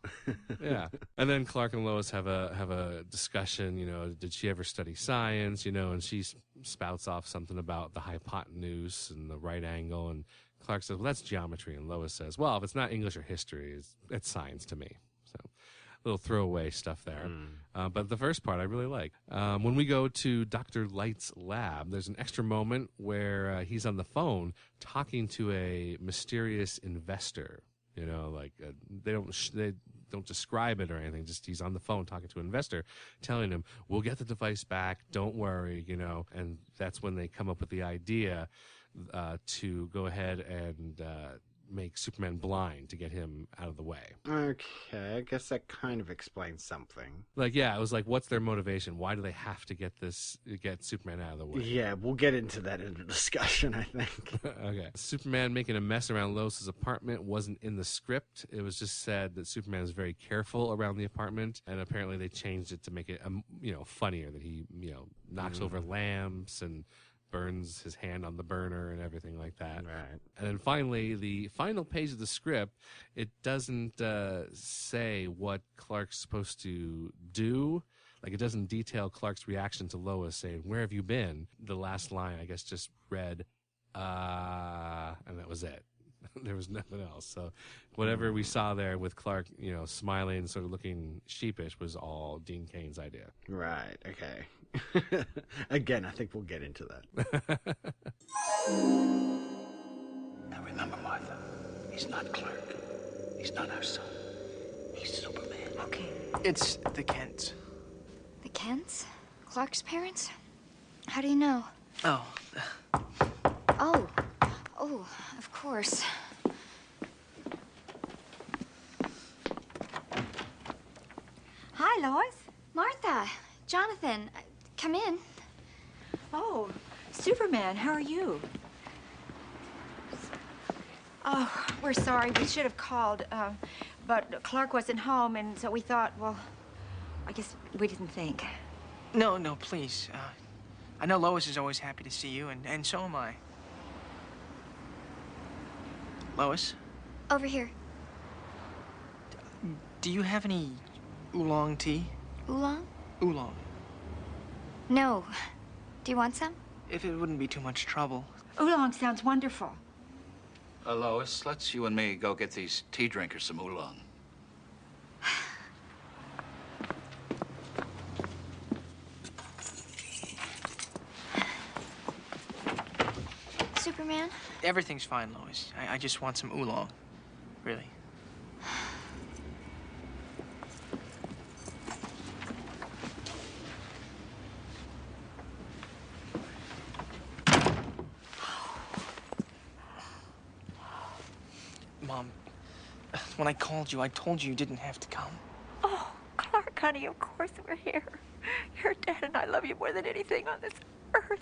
yeah. And then Clark and Lois have a discussion. You know, did she ever study science? You know, and she spouts off something about the hypotenuse and the right angle. And Clark says, "Well, that's geometry." And Lois says, "Well, if it's not English or history, it's science to me." So, little throwaway stuff there. But the first part I really like. When we go to Dr. Light's lab, there's an extra moment where he's on the phone talking to a mysterious investor. You know, like they don't describe it or anything. Just he's on the phone talking to an investor, telling him, "We'll get the device back. Don't worry." You know, and that's when they come up with the idea to go ahead and make Superman blind to get him out of the way. Okay, I guess that kind of explains something. Like, yeah, it was like, what's their motivation? Why do they have to get Superman out of the way? Yeah, we'll get into that in the discussion, I think. Okay. Superman making a mess around Lois's apartment wasn't in the script. It was just said that Superman is very careful around the apartment, and apparently they changed it to make it, funnier, that he, knocks over lamps and burns his hand on the burner and everything like that. Right. And then finally, the final page of the script, it doesn't say what Clark's supposed to do. Like, it doesn't detail Clark's reaction to Lois saying, "Where have you been?" The last line, I guess, just read, and that was it. There was nothing else. So whatever we saw there with Clark, smiling, sort of looking sheepish, was all Dean Cain's idea. Right. Okay. Again, I think we'll get into that. Now remember, Martha, he's not Clark. He's not our son. He's Superman. Okay. It's the Kents. The Kents? Clark's parents? How do you know? Oh. Oh, of course. Hi, Lois. Martha, Jonathan, come in. Oh, Superman, how are you? Oh, we're sorry. We should have called, but Clark wasn't home, and so we thought, well, I guess we didn't think. No, please. I know Lois is always happy to see you, and so am I. Lois? Over here. Do you have any oolong tea? Oolong? Oolong. No. Do you want some? If it wouldn't be too much trouble. Oolong sounds wonderful. Lois, let's you and me go get these tea drinkers some oolong. Superman, Everything's fine, Lois. I just want some oolong. Really. Mom, when I called you, I told you didn't have to come. Oh, Clark, honey, of course we're here. Your dad and I love you more than anything on this earth.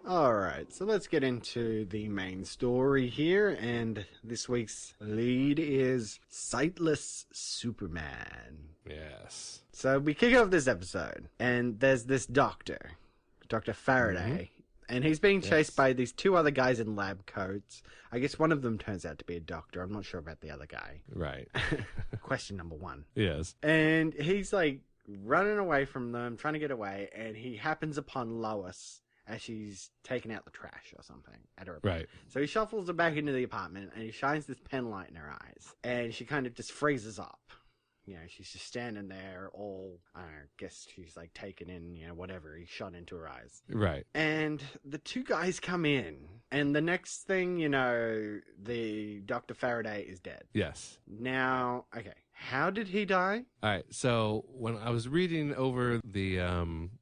Alright, so let's get into the main story here, and this week's lead is Sightless Superman. Yes. So we kick off this episode, and there's this doctor, Dr. Faraday, and he's being chased by these two other guys in lab coats. I guess one of them turns out to be a doctor. I'm not sure about the other guy. Right. Question number one. Yes. And he's like running away from them, trying to get away, and he happens upon Lois as she's taking out the trash or something at her apartment. Right. So he shuffles her back into the apartment, and he shines this pen light in her eyes, and she kind of just freezes up. You know, she's just standing there all, I don't know, guess she's like taking in, you know, whatever he shot into her eyes. Right. And the two guys come in, and the next thing you know, the Dr. Faraday is dead. Yes. Now, okay, how did he die? All right. So when I was reading over the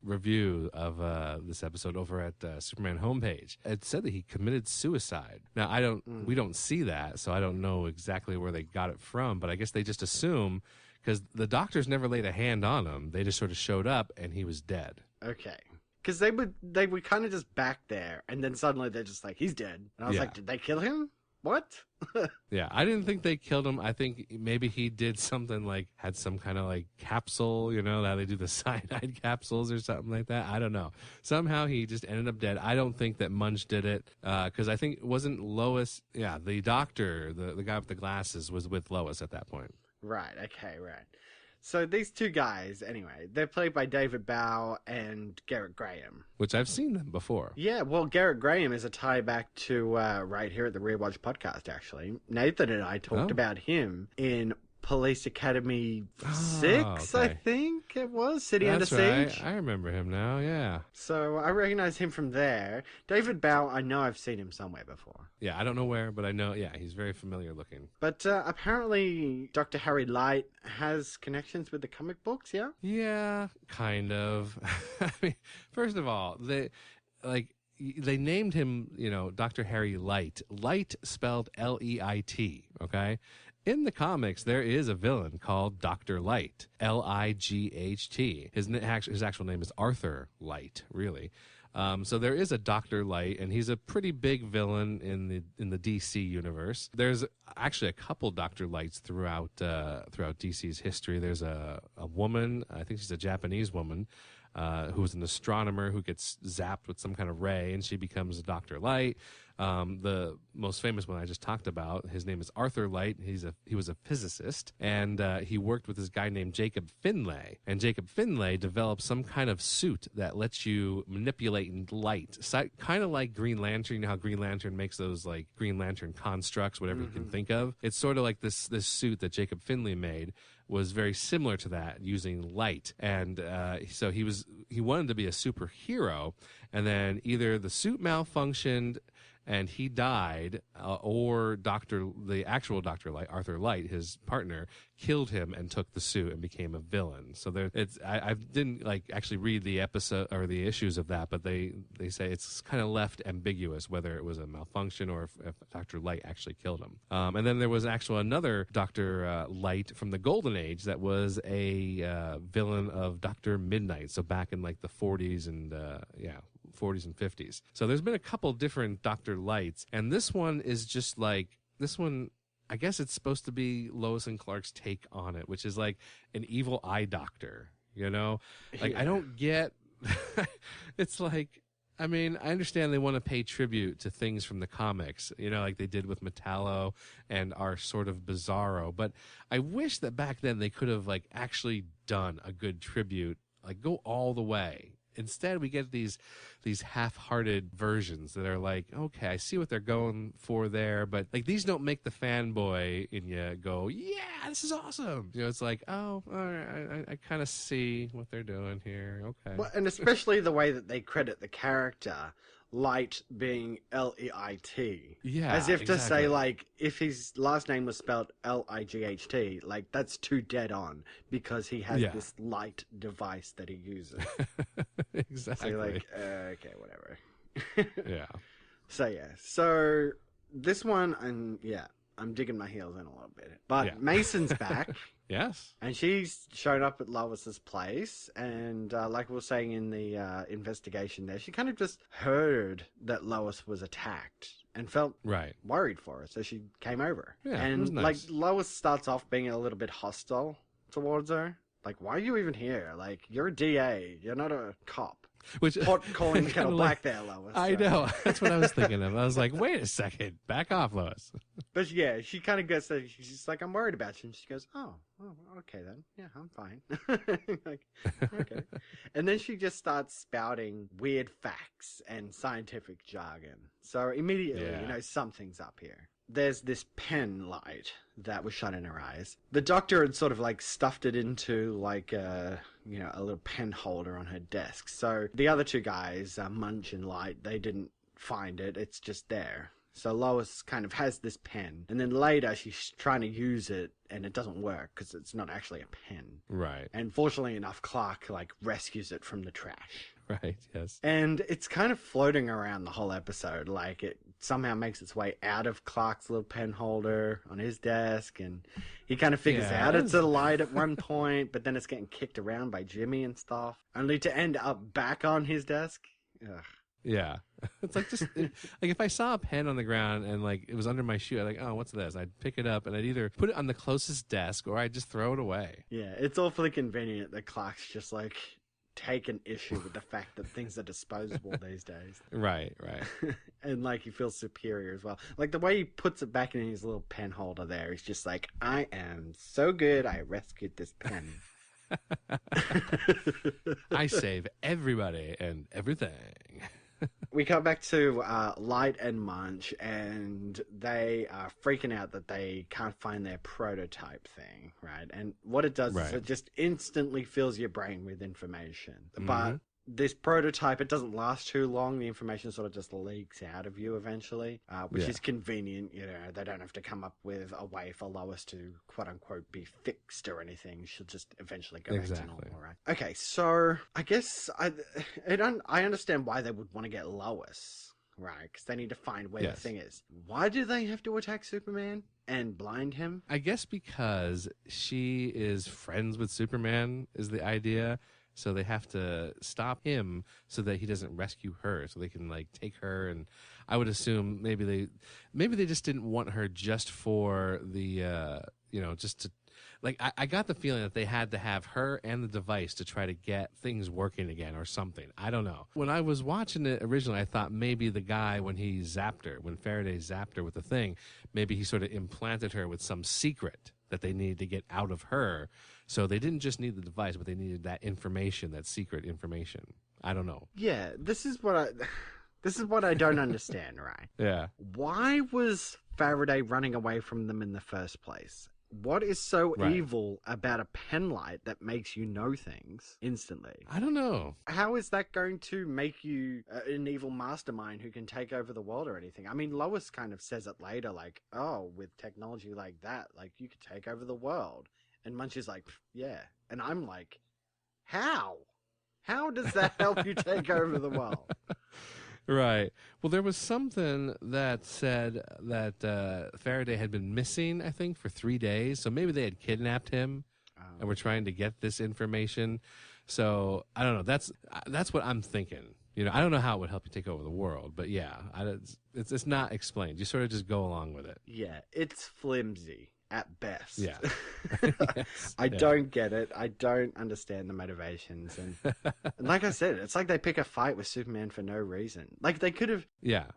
review of this episode over at Superman homepage, it said that he committed suicide. Now we don't see that, so I don't know exactly where they got it from, but I guess they just assume, because the doctors never laid a hand on him. They just sort of showed up, and he was dead. Okay. Because they were kind of just back there, and then suddenly they're just like, he's dead. And I was like, did they kill him? What? Yeah, I didn't think they killed him. I think maybe he did something like, had some kind of like capsule, you know, how they do the cyanide capsules or something like that. I don't know. Somehow he just ended up dead. I don't think that Munch did it, because I think it wasn't Lois. Yeah, the doctor, the guy with the glasses, was with Lois at that point. Right, okay, right. So these two guys, anyway, they're played by David Bowe and Garrett Graham. Which I've seen them before. Yeah, well, Garrett Graham is a tie back to right here at the Rewatch Podcast, actually. Nathan and I talked about him in Police Academy 6, I think it was, City Under Siege. Right. I remember him now, yeah. So I recognize him from there. David Bowe, I know I've seen him somewhere before. Yeah, I don't know where, but I know, yeah, he's very familiar looking. But apparently Dr. Harry Light has connections with the comic books, yeah? Yeah, kind of. I mean, first of all, they named him, you know, Dr. Harry Light. Light spelled L-E-I-T, okay? In the comics, there is a villain called Dr. Light, L-I-G-H-T. His actual name is Arthur Light, really. So there is a Dr. Light, and he's a pretty big villain in the DC universe. There's actually a couple Dr. Lights throughout DC's history. There's a woman, I think she's a Japanese woman, who's an astronomer who gets zapped with some kind of ray, and she becomes a Dr. Light. The most famous one I just talked about, his name is Arthur Light. He was a physicist, and he worked with this guy named Jacob Finlay. And Jacob Finlay developed some kind of suit that lets you manipulate light, kind of like Green Lantern. You know how Green Lantern makes those like Green Lantern constructs, whatever you can think of. It's sort of like this suit that Jacob Finlay made was very similar to that, using light. And so he wanted to be a superhero, and then either the suit malfunctioned and he died, or the actual Dr. Light, Arthur Light, his partner, killed him and took the suit and became a villain. So I didn't like actually read the episode or the issues of that, but they say it's kind of left ambiguous whether it was a malfunction or if Dr. Light actually killed him. And then there was actually another Dr. Light from the Golden Age that was a villain of Dr. Midnight. So back in like the 40s and 40s and 50s. So there's been a couple different Dr. Lights, and this one is just like, I guess it's supposed to be Lois and Clark's take on it, which is like an evil eye doctor, you know? Like, I don't get, it's like, I mean, I understand they want to pay tribute to things from the comics, you know, like they did with Metallo and our sort of Bizarro, but I wish that back then they could have like actually done a good tribute, like go all the way. Instead, we get these half-hearted versions that are like, okay, I see what they're going for there, but like these don't make the fanboy in you go, yeah, this is awesome. You know, it's like, oh, all right, I kind of see what they're doing here. Okay. Well, and especially the way that they credit the character. Light being L-E-I-T. Yeah, as if to exactly. say, like, if his last name was spelled L-I-G-H-T, like, that's too dead on because he has this light device that he uses. Exactly. So you're like, okay, whatever. Yeah. So this one, I'm digging my heels in a little bit. But Mason's back. Yes. And she's shown up at Lois's place. And like we were saying in the investigation there, she kind of just heard that Lois was attacked and felt worried for her. So she came over. Yeah, and it was nice. like Lois starts off being a little bit hostile towards her. Like, why are you even here? Like, you're a DA. You're not a cop. Which Pot calling the kettle black there, Lois. I know. That's what I was thinking of. I was like, wait a second. Back off, Lois. But yeah, she kind of gets that. She's just like, I'm worried about you. And she goes, oh, okay then. Yeah, I'm fine. Like, okay. And then she just starts spouting weird facts and scientific jargon. So immediately, you know, something's up here. There's this pen light that was shut in her eyes. The doctor had sort of like stuffed it into like a little pen holder on her desk. So the other two guys, Munch and Light, they didn't find it. It's just there. So Lois kind of has this pen, and then later she's trying to use it, and it doesn't work because it's not actually a pen. Right. And fortunately enough, Clark like rescues it from the trash. Right. Yes. And it's kind of floating around the whole episode, like it somehow makes its way out of Clark's little pen holder on his desk, and he kind of figures out it's a light at one point, but then it's getting kicked around by Jimmy and stuff, only to end up back on his desk. Ugh. Yeah. It's like just like if I saw a pen on the ground and like it was under my shoe, I'd like, oh, what's this? I'd pick it up and I'd either put it on the closest desk or I'd just throw it away. Yeah, it's awfully convenient that Clark's just like taken issue with the fact that things are disposable these days. Right. And like he feels superior as well. Like the way he puts it back in his little pen holder there, he's just like, I am so good, I rescued this pen. I save everybody and everything. We come back to Light and Munch, and they are freaking out that they can't find their prototype thing, right? And what it does is it just instantly fills your brain with information. But this prototype, it doesn't last too long. The information sort of just leaks out of you eventually, which is convenient. You know, they don't have to come up with a way for Lois to, quote unquote, be fixed or anything. She'll just eventually go back to normal, right? Okay, so I guess I understand why they would want to get Lois, right? Because they need to find where the thing is. Why do they have to attack Superman and blind him? I guess because she is friends with Superman is the idea. So they have to stop him so that he doesn't rescue her, so they can like take her. And I would assume maybe they just didn't want her just for the just to like. I got the feeling that they had to have her and the device to try to get things working again or something. I don't know. When I was watching it originally, I thought maybe the guy when Faraday zapped her with the thing, maybe he sort of implanted her with some secret that they needed to get out of her. So they didn't just need the device, but they needed that information, that secret information. I don't know. Yeah, this is what I don't understand, right? Yeah. Why was Faraday running away from them in the first place? What is so evil about a pen light that makes you know things instantly? I don't know. How is that going to make you an evil mastermind who can take over the world or anything? I mean, Lois kind of says it later, like, oh, with technology like that, like, you could take over the world. And Munch is like, yeah. And I'm like, how? How does that help you take over the world? Right. Well, there was something that said that Faraday had been missing, I think, for 3 days. So maybe they had kidnapped him and were trying to get this information. So I don't know. That's what I'm thinking. You know, I don't know how it would help you take over the world, but yeah, it's not explained. You sort of just go along with it. Yeah, it's flimsy at best. Yeah. I don't get it. I don't understand the motivations. And like I said, it's like they pick a fight with Superman for no reason. Like they could have,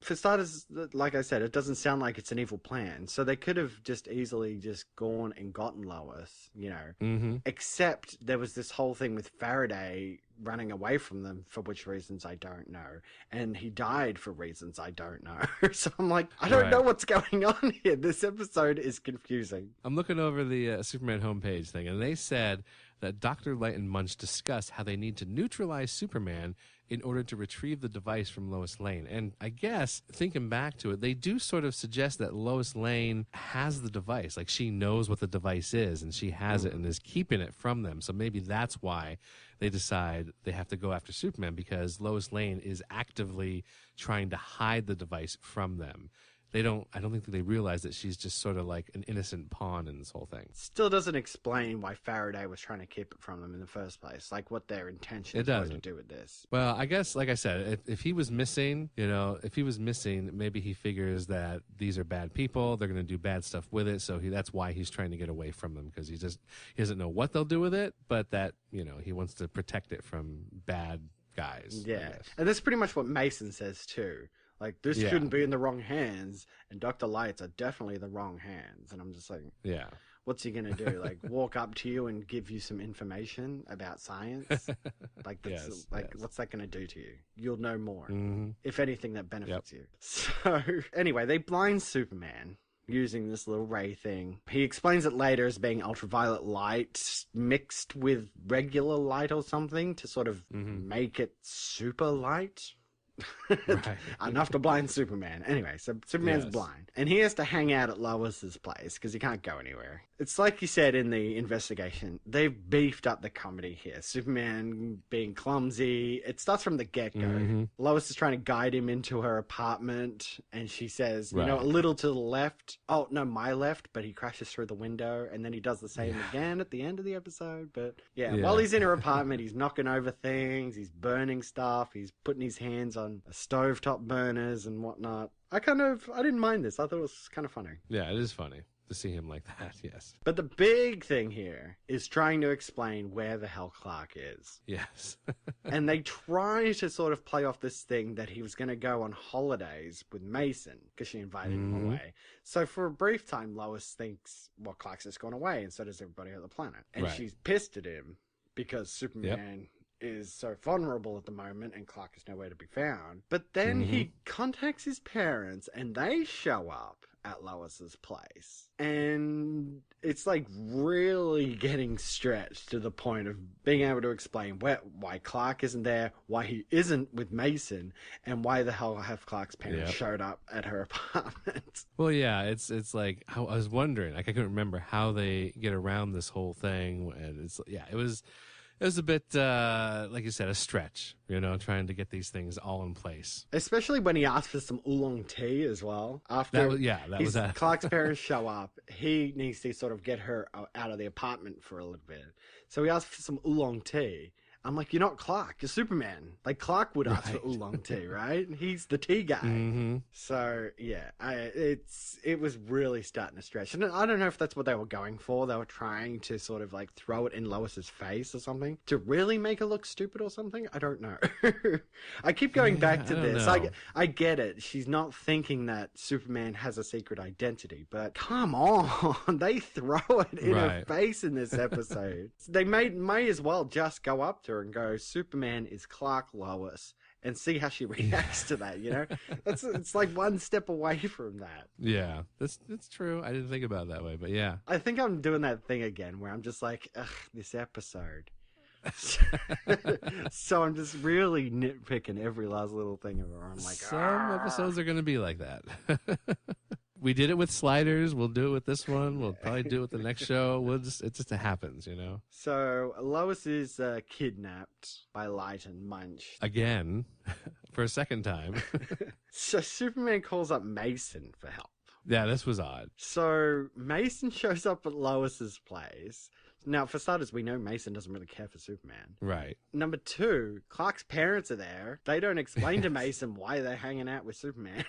for starters, like I said, it doesn't sound like it's an evil plan. So they could have just easily just gone and gotten Lois, you know, except there was this whole thing with Faraday running away from them, for which reasons I don't know, and he died for reasons I don't know. So I'm like, I don't know what's going on here. This episode is confusing. I'm looking over the Superman homepage thing, and they said that Dr. Light and Munch discussed how they need to neutralize Superman in order to retrieve the device from Lois Lane. And I guess, thinking back to it, they do sort of suggest that Lois Lane has the device. Like, she knows what the device is, and she has it and is keeping it from them. So maybe that's why they decide they have to go after Superman, because Lois Lane is actively trying to hide the device from them. I don't think they realize that she's just sort of like an innocent pawn in this whole thing. Still doesn't explain why Faraday was trying to keep it from them in the first place. Like, what their intentions were to do with this. Well, I guess, like I said, if he was missing, maybe he figures that these are bad people. They're going to do bad stuff with it. So that's why he's trying to get away from them, because he doesn't know what they'll do with it, but that, he wants to protect it from bad guys. Yeah. And that's pretty much what Mason says too. Like, this shouldn't be in the wrong hands, and Dr. Lights are definitely the wrong hands. And I'm just like, what's he going to do? Like, walk up to you and give you some information about science? Like, what's that going to do to you? You'll know more. Mm-hmm. If anything, that benefits you. So, anyway, they blind Superman using this little ray thing. He explains it later as being ultraviolet light mixed with regular light or something to sort of make it super light. Right. Enough to blind Superman. Anyway, so Superman's blind, and he has to hang out at Lois's place because he can't go anywhere. It's like you said in the investigation, they've beefed up the comedy here. Superman being clumsy. It starts from the get-go. Mm-hmm. Lois is trying to guide him into her apartment, and she says, a little to the left. Oh, no, my left, but he crashes through the window, and then he does the same again at the end of the episode. But while he's in her apartment, he's knocking over things, he's burning stuff, he's putting his hands on stovetop burners and whatnot. I didn't mind this. I thought it was kind of funny. Yeah, it is funny to see him like that, yes. But the big thing here is trying to explain where the hell Clark is. Yes. And they try to sort of play off this thing that he was going to go on holidays with Mason because she invited him away. So for a brief time, Lois thinks, well, Clark's just gone away, and so does everybody on the planet. And she's pissed at him because Superman is so vulnerable at the moment and Clark is nowhere to be found. But then he contacts his parents and they show up at Lois's place. And it's like really getting stretched to the point of being able to explain why Clark isn't there, why he isn't with Mason, and why the hell have Clark's parents showed up at her apartment. Well, yeah, it's like, I was wondering, like, I couldn't remember how they get around this whole thing. And it was a bit, like you said, a stretch, trying to get these things all in place. Especially when he asked for some oolong tea as well. After Clark's parents show up, he needs to sort of get her out of the apartment for a little bit. So he asked for some oolong tea. I'm like, you're not Clark, you're Superman. Like, Clark would ask for oolong tea, right? He's the tea guy. Mm-hmm. So, yeah, it was really starting to stretch. And I don't know if that's what they were going for. They were trying to sort of, like, throw it in Lois's face or something to really make her look stupid or something. I don't know. I keep going back to this. I get it. She's not thinking that Superman has a secret identity, but come on. They throw it in her face in this episode. They may as well just go up to her and go, Superman is Clark Lois, and see how she reacts to that, it's like one step away from that. Yeah, that's true. I didn't think about it that way, but yeah. I think I'm doing that thing again where I'm just like, ugh, this episode. So I'm just really nitpicking every last little thing of her. I'm like, some episodes are going to be like that. We did it with Sliders. We'll do it with this one. We'll probably do it with the next show. It just happens, So Lois is kidnapped by Light and Munch. Again, for a second time. So Superman calls up Mason for help. Yeah, this was odd. So Mason shows up at Lois's place. Now, for starters, we know Mason doesn't really care for Superman. Right. Number two, Clark's parents are there. They don't explain to Mason why they're hanging out with Superman.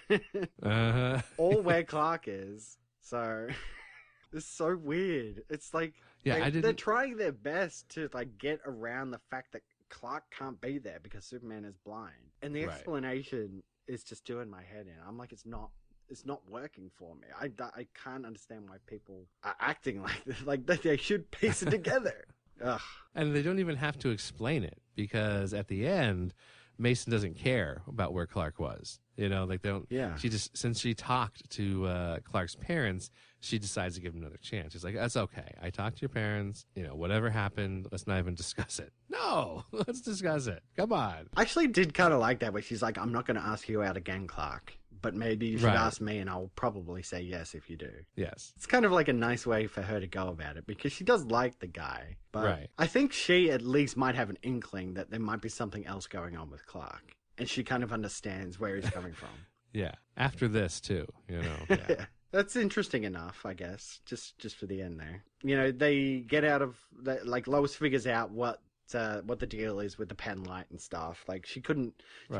Or where Clark is. So, it's so weird. It's like, they're trying their best to, like, get around the fact that Clark can't be there because Superman is blind. And the explanation is just doing my head in. I'm like, it's not working for me. I can't understand why people are acting like this. Like, they should piece it together. Ugh. And they don't even have to explain it, because at the end, Mason doesn't care about where Clark was. You know, like they don't. Yeah. She just, since she talked to Clark's parents, she decides to give him another chance. She's like, that's okay. I talked to your parents. You know, whatever happened, let's not even discuss it. No, let's discuss it. Come on. I actually did kind of like that, where she's like, I'm not going to ask you out again, Clark. But maybe you should ask me, and I'll probably say yes if you do. Yes. It's kind of like a nice way for her to go about it, because she does like the guy. But I think she at least might have an inkling that there might be something else going on with Clark. And she kind of understands where he's coming from. Yeah. After this, too, you know. Yeah. That's interesting enough, I guess, just for the end there. You know, they get out of, like, Lois figures out what the deal is with the pen light and stuff. Like, she couldn't,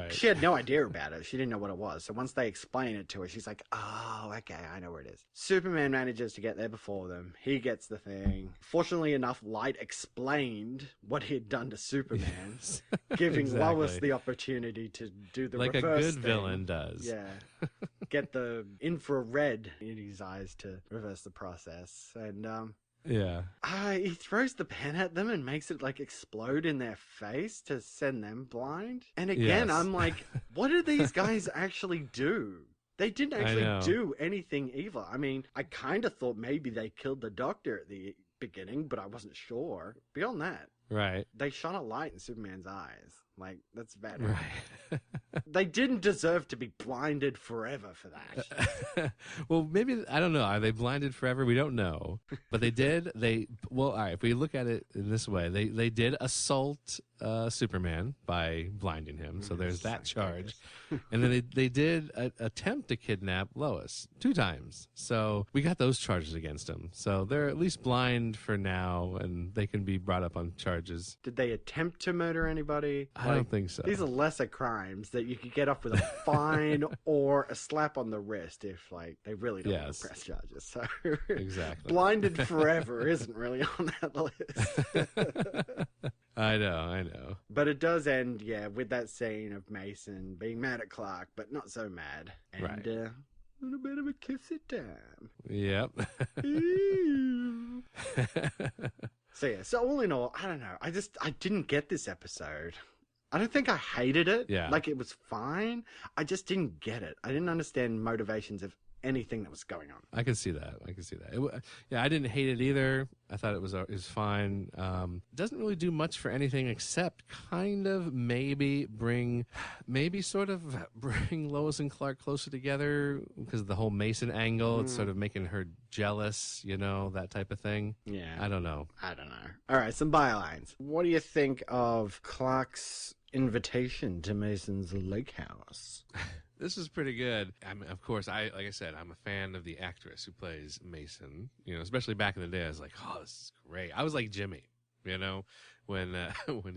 she had no idea about it. She didn't know what it was. So once they explain it to her, she's like, oh, okay, I know where it is. Superman manages to get there before them. He gets the thing. Fortunately enough, Light explained what he had done to Superman, giving Lois the opportunity to do the like reverse a good thing. villain does. Yeah. Get the infrared in his eyes to reverse the process. And, yeah. he throws the pen at them and makes it like explode in their face to send them blind. And again, I'm like, what did these guys actually do? They didn't actually do anything evil. I mean, I kind of thought maybe they killed the doctor at the beginning, but I wasn't sure. Beyond that, they shone a light in Superman's eyes. Like, that's bad. Right. They didn't deserve to be blinded forever for that. Well, maybe, I don't know. Are they blinded forever? We don't know. But they did. Well, all right, if we look at it in this way, they did assault Superman by blinding him. So there's that charge. And then they did attempt to kidnap Lois 2 times. So we got those charges against them. So they're at least blind for now, and they can be brought up on charges. Did they attempt to murder anybody? I don't think so. These are lesser crimes that you could get off with a fine or a slap on the wrist if, like, they really don't want to press charges. So exactly. Blinded forever isn't really on that list. I know. But it does end, with that scene of Mason being mad at Clark, but not so mad. And a little bit of a kiss at time. Yep. So all in all, I don't know. I didn't get this episode. I don't think I hated it. Yeah. Like, it was fine. I just didn't get it. I didn't understand motivations of anything that was going on. I can see that. I didn't hate it either. I thought it was fine. Doesn't really do much for anything except kind of maybe sort of bring Lois and Clark closer together because of the whole Mason angle. It's sort of making her jealous, you know, that type of thing. Yeah. I don't know. All right, some bylines. What do you think of Clark's invitation to Mason's lake house? This is pretty good. I mean, of course, like I said, I'm a fan of the actress who plays Mason. You know, especially back in the day, I was like, oh, this is great. I was like Jimmy, you know, when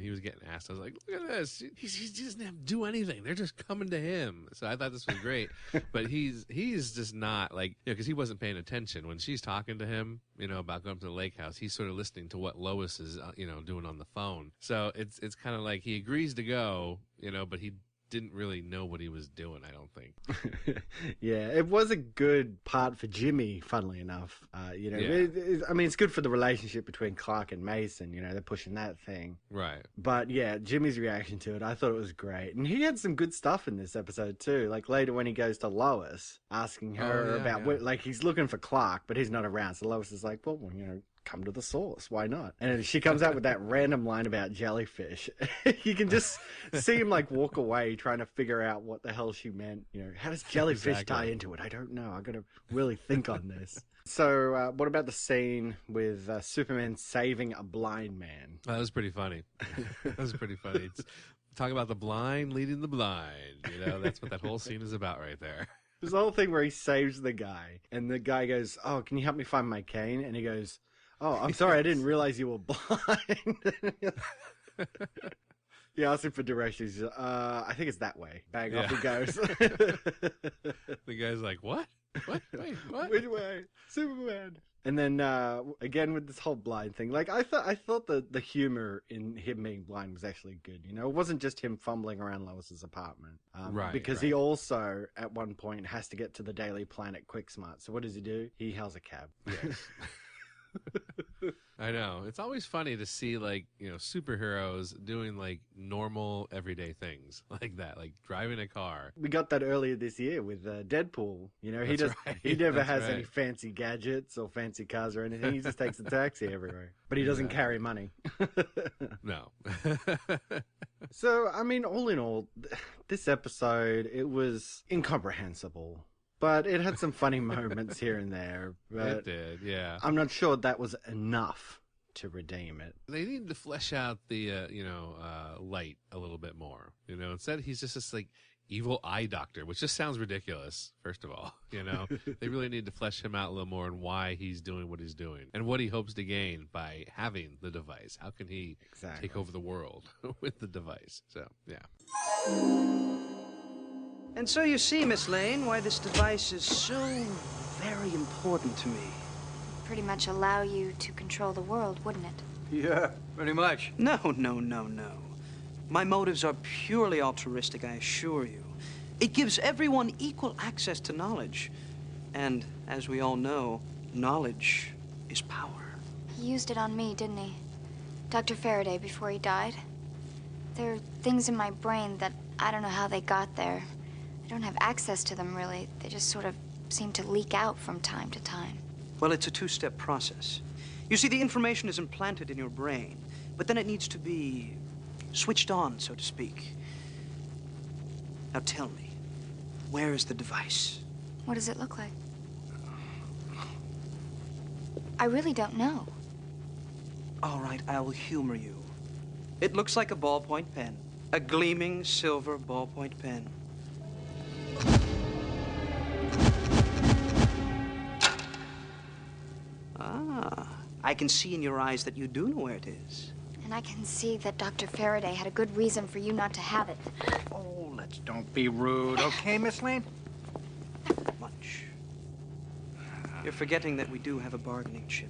he was getting asked, I was like, look at this. He doesn't have to do anything. They're just coming to him. So I thought this was great. But he's just not like, you know, because he wasn't paying attention when she's talking to him, you know, about going to the lake house. He's sort of listening to what Lois is, you know, doing on the phone. So it's kind of like he agrees to go, you know, but he didn't really know what he was doing, I don't think. Yeah, it was a good part for Jimmy, funnily enough. You know, I mean, it's good for the relationship between Clark and Mason. You know, they're pushing that thing. Right. But yeah, Jimmy's reaction to it, I thought it was great. And he had some good stuff in this episode too. Like later when he goes to Lois, asking her about, like, he's looking for Clark, but he's not around. So Lois is like, well, you know, come to the source. Why not? And she comes out with that random line about jellyfish. You can just see him like walk away trying to figure out what the hell she meant. You know, how does jellyfish tie into it? I don't know. I got to really think on this. So what about the scene with Superman saving a blind man? That was pretty funny. Talk about the blind leading the blind. You know, that's what that whole scene is about right there. There's the whole thing where he saves the guy, and the guy goes, oh, can you help me find my cane? And he goes, oh, I'm sorry, I didn't realize you were blind. He asks him for directions. I think it's that way. Bang, off he goes. The guy's like, what? What? Wait, what? Which way? Superman. And then, again, with this whole blind thing, like, I thought the humor in him being blind was actually good. You know, it wasn't just him fumbling around Lois's apartment. Because he also, at one point, has to get to the Daily Planet quick smart. So what does he do? He hails a cab. Yes. I know. It's always funny to see, like, superheroes doing, like, normal everyday things like that, like driving a car. We got that earlier this year with Deadpool. He Right. he never That's has right. any fancy gadgets or fancy cars or anything. He just takes a taxi everywhere. But he doesn't carry money. No. So, I mean, all in all, this episode, it was incomprehensible. But it had some funny moments here and there. But It did, yeah. I'm not sure that was enough to redeem it. They need to flesh out the, Light a little bit more. Instead he's just this, like, evil eye doctor, which just sounds ridiculous, first of all. They really need to flesh him out a little more and why he's doing what he's doing and what he hopes to gain by having the device. How can he take over the world with the device? So, yeah. And so you see, Miss Lane, why this device is so very important to me. Pretty much allow you to control the world, wouldn't it? Yeah, pretty much. No. My motives are purely altruistic, I assure you. It gives everyone equal access to knowledge. And, as we all know, knowledge is power. He used it on me, didn't he? Dr. Faraday, before he died. There are things in my brain that I don't know how they got there. I don't have access to them, really. They just sort of seem to leak out from time to time. Well, it's a two-step process. You see, the information is implanted in your brain, but then it needs to be switched on, so to speak. Now tell me, where is the device? What does it look like? I really don't know. All right, I will humor you. It looks like a ballpoint pen. A gleaming silver ballpoint pen. I can see in your eyes that you do know where it is. And I can see that Dr. Faraday had a good reason for you not to have it. Oh, don't be rude, okay, Miss Lane? Much. You're forgetting that we do have a bargaining chip.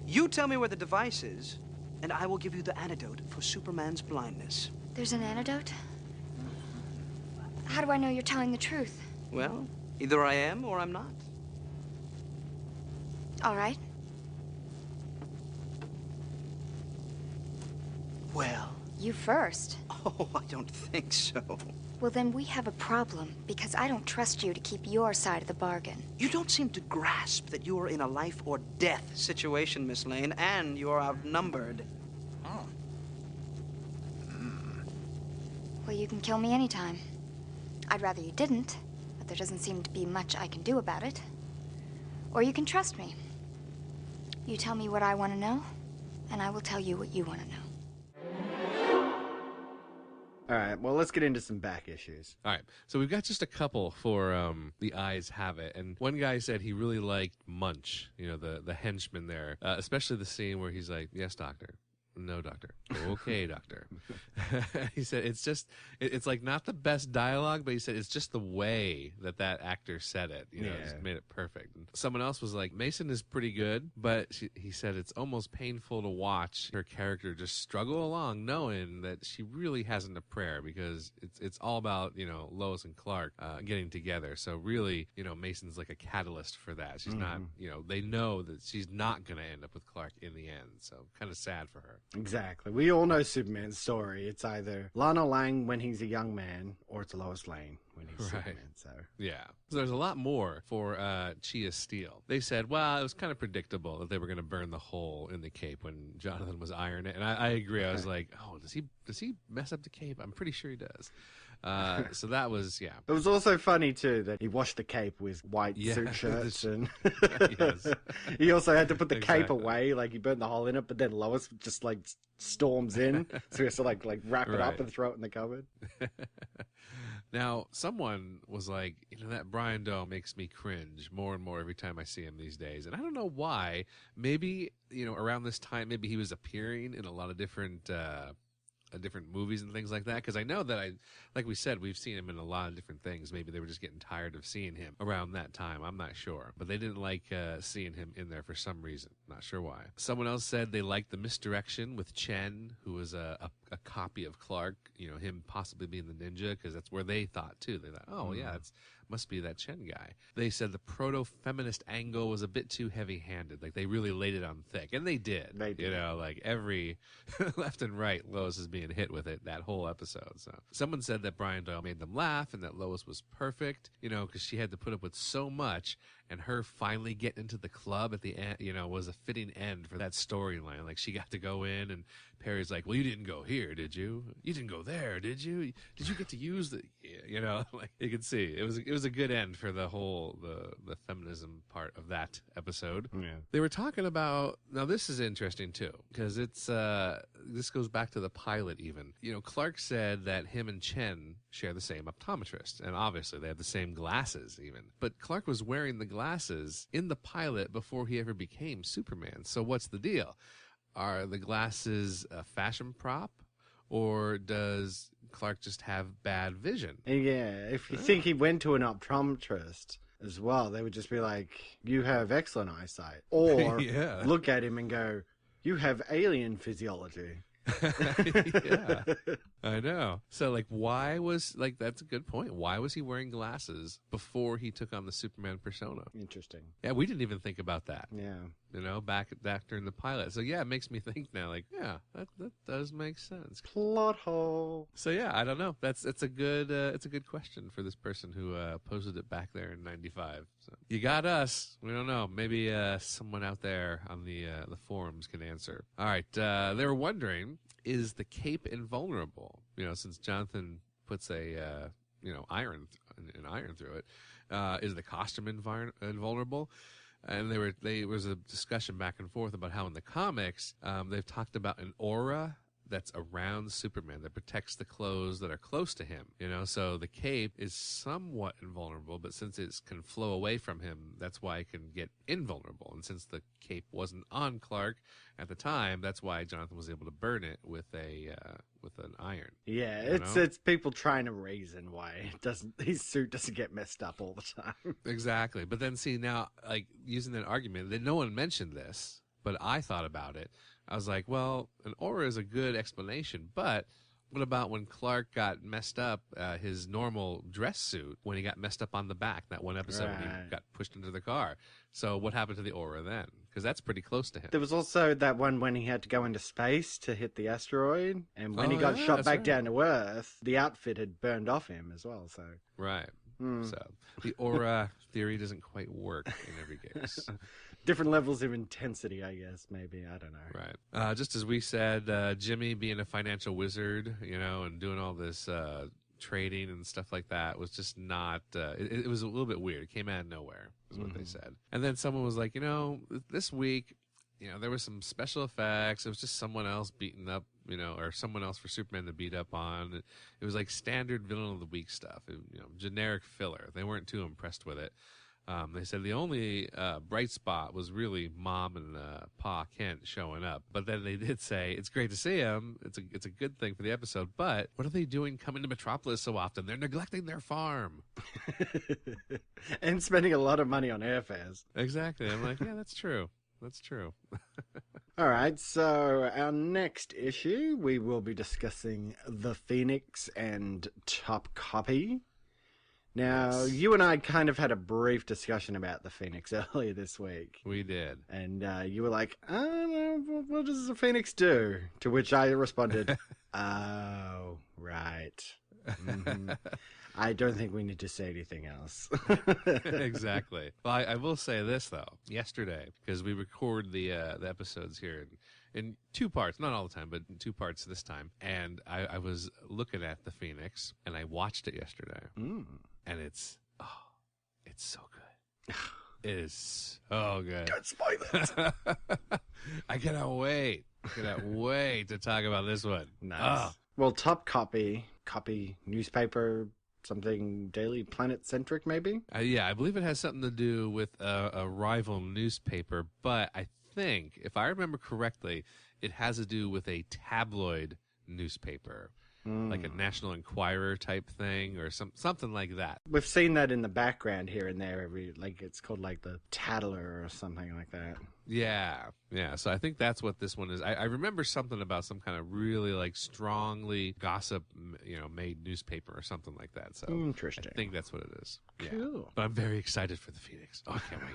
You tell me where the device is, and I will give you the antidote for Superman's blindness. There's an antidote? How do I know you're telling the truth? Well, either I am or I'm not. All right. Well? You first. Oh, I don't think so. Well, then we have a problem, because I don't trust you to keep your side of the bargain. You don't seem to grasp that you are in a life or death situation, Miss Lane, and you are outnumbered. Oh. Well, you can kill me anytime. I'd rather you didn't, but there doesn't seem to be much I can do about it. Or you can trust me. You tell me what I want to know, and I will tell you what you want to know. All right, well, let's get into some back issues. All right, so we've got just a couple for The Eyes Have It. And one guy said he really liked Munch, the henchman there, especially the scene where he's like, yes, doctor. No, doctor. Okay, doctor. He said it's like not the best dialogue, but he said it's just the way that actor said it. Just made it perfect. And someone else was like, Mason is pretty good, but he said it's almost painful to watch her character just struggle along knowing that she really hasn't a prayer, because it's all about, Lois and Clark getting together. So really, Mason's like a catalyst for that. She's not, they know that she's not going to end up with Clark in the end. So kind of sad for her. Exactly. We all know Superman's story. It's either Lana Lang when he's a young man, or it's Lois Lane when he's Superman. So yeah. So there's a lot more for Chia Steele. They said, well, it was kind of predictable that they were going to burn the hole in the cape when Jonathan was ironing it. And I agree. I was like, oh, does he mess up the cape? I'm pretty sure he does. So that was, yeah. It was also funny, too, that he washed the cape with white suit shirts. And Yes. he also had to put the cape away, like he burned the hole in it, but then Lois just, like, storms in. So he has to, like wrap it up and throw it in the cupboard. Now, someone was like, that Brian Doe makes me cringe more and more every time I see him these days. And I don't know why. Maybe, around this time, maybe he was appearing in a lot of different movies and things like that, because I know that like we said, we've seen him in a lot of different things. Maybe they were just getting tired of seeing him around that time. I'm not sure, but they didn't like seeing him in there for some reason. Not sure why. Someone else said they liked the misdirection with Chen, who was a copy of Clark, him possibly being the ninja, because that's where they thought, too. They thought, oh, yeah, it must be that Chen guy. They said the proto-feminist angle was a bit too heavy-handed. Like, they really laid it on thick. And they did. They did. Like, every left and right, Lois is being hit with it that whole episode. So someone said that Brian Doyle made them laugh and that Lois was perfect, because she had to put up with so much, and her finally getting into the club at the end, was a fitting end for that storyline. Like, she got to go in, and Perry's like, well, you didn't go here, did you? You didn't go there, did you? Did you get to use the, like, you could see it was a good end for the whole, the feminism part of that episode. Yeah. They were talking about, now this is interesting too, because it's, this goes back to the pilot even. Clark said that him and Chen share the same optometrist, and obviously they have the same glasses even. But Clark was wearing the glasses in the pilot before he ever became Superman. So what's the deal? Are the glasses a fashion prop, or does Clark just have bad vision? Yeah, if you think he went to an optometrist as well, they would just be like, you have excellent eyesight. Or look at him and go, you have alien physiology. Yeah, I know. So, like, why was, like, that's a good point. Why was he wearing glasses before he took on the Superman persona? Interesting. Yeah, we didn't even think about that. Yeah. Back during the pilot. So, yeah, it makes me think now, like, yeah, that does make sense. Plot hole. So, yeah, I don't know. It's a good question for this person who posted it back there in 95. So, you got us. We don't know. Maybe someone out there on the forums can answer. All right. They were wondering, is the cape invulnerable? Since Jonathan puts a an iron through it, is the costume invulnerable? And there was a discussion back and forth about how in the comics they've talked about an aura that's around Superman that protects the clothes that are close to him. So the cape is somewhat invulnerable, but since it can flow away from him, that's why it can get invulnerable. And since the cape wasn't on Clark at the time, that's why Jonathan was able to burn it with an iron. Yeah, it's people trying to reason why his suit doesn't get messed up all the time. Exactly. But then see now, like, using that argument, that no one mentioned this, but I thought about it. I was like, well, an aura is a good explanation, but what about when Clark got messed up, his normal dress suit, when he got messed up on the back, that one episode when he got pushed into the car? So what happened to the aura then? Because that's pretty close to him. There was also that one when he had to go into space to hit the asteroid, and when he got shot back down to Earth, the outfit had burned off him as well. So right. So the aura theory doesn't quite work in every case. Different levels of intensity, I guess, maybe. I don't know. Right. Just as we said, Jimmy being a financial wizard, and doing all this trading and stuff like that was just not, it was a little bit weird. It came out of nowhere, is what they said. And then someone was like, this week, there was some special effects. It was just someone else beaten up, or someone else for Superman to beat up on. It was like standard villain of the week stuff, generic filler. They weren't too impressed with it. They said the only bright spot was really Mom and Pa Kent showing up. But then they did say it's great to see them. It's a good thing for the episode. But what are they doing coming to Metropolis so often? They're neglecting their farm. And spending a lot of money on airfares. Exactly. I'm like, yeah, that's true. That's true. All right, so our next issue, we will be discussing The Phoenix and Top Copy. Now, you and I kind of had a brief discussion about The Phoenix earlier this week. We did. And you were like, I don't know, what does The Phoenix do? To which I responded, oh, right. Mm-hmm. I don't think we need to say anything else. Exactly. Well, I will say this, though. Yesterday, because we record the episodes here in two parts, not all the time, but in two parts this time. And I was looking at The Phoenix, and I watched it yesterday. And it's so good. It is so good. Don't spoil it. I cannot wait. To talk about this one. Nice. Well, Top Copy, newspaper, something Daily Planet centric, maybe? Yeah, I believe it has something to do with a rival newspaper, but I think, if I remember correctly, it has to do with a tabloid newspaper. Like a National Enquirer type thing or something like that. We've seen that in the background here and there. It's called like the Tattler or something like that. Yeah. So I think that's what this one is. I remember something about some kind of really like strongly gossip, made newspaper or something like that. So interesting. I think that's what it is. Yeah. Cool. But I'm very excited for the Phoenix. Oh, I can't wait.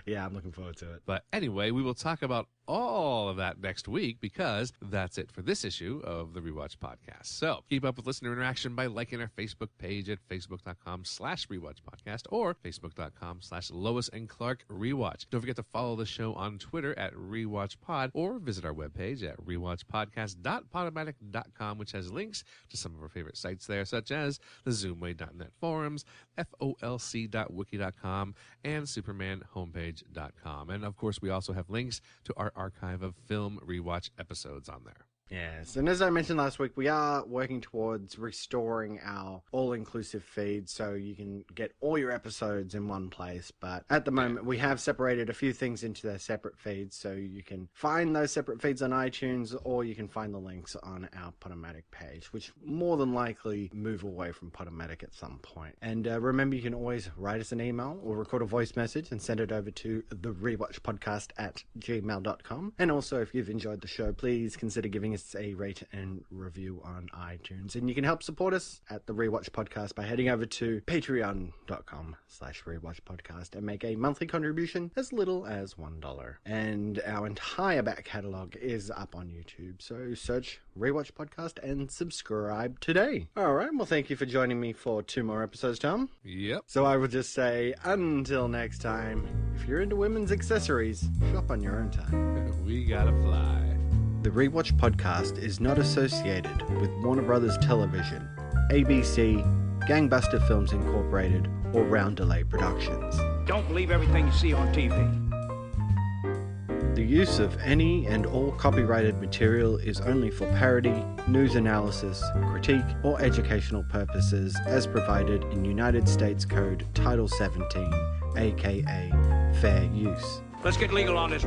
Yeah, I'm looking forward to it. But anyway, we will talk about all of that next week because that's it for this issue of the Rewatch Podcast. So keep up with listener interaction by liking our Facebook page at facebook.com/Rewatch Podcast or facebook.com/Lois and Clark Rewatch. Don't forget to follow the show on Twitter at Rewatch Pod or visit our webpage at rewatchpodcast.podomatic.com, which has links to some of our favorite sites there, such as the Zoomway.net forums, folc.wiki.com, and supermanhomepage.com. And of course, we also have links to our archive of film rewatch episodes on there. Yes, and as I mentioned last week, we are working towards restoring our all-inclusive feed so you can get all your episodes in one place. But at the moment, we have separated a few things into their separate feeds, so you can find those separate feeds on iTunes, or you can find the links on our Podomatic page, which more than likely move away from Podomatic at some point. And remember, you can always write us an email or record a voice message and send it over to the rewatchpodcast@gmail.com. And also, if you've enjoyed the show, please consider giving us a rate and review on iTunes. And you can help support us at the Rewatch Podcast by heading over to patreon.com/rewatchpodcast and make a monthly contribution as little as $1. And our entire back catalogue is up on YouTube, so search Rewatch Podcast and subscribe today. Alright, well thank you for joining me for 2 more episodes, Tom. Yep. So I will just say, until next time, if you're into women's accessories, shop on your own time. We gotta fly. The Rewatch Podcast is not associated with Warner Brothers Television, ABC, Gangbuster Films Incorporated, or Roundelay Productions. Don't believe everything you see on TV. The use of any and all copyrighted material is only for parody, news analysis, critique, or educational purposes as provided in United States Code Title 17, aka Fair Use. Let's get legal on this.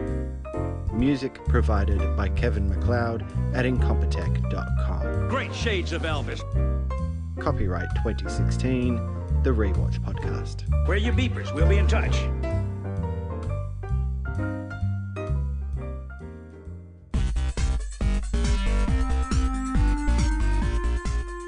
Music provided by Kevin McCloud at incompetech.com. Great shades of Elvis. Copyright 2016, The Rewatch Podcast. Where are your beepers? We'll be in touch.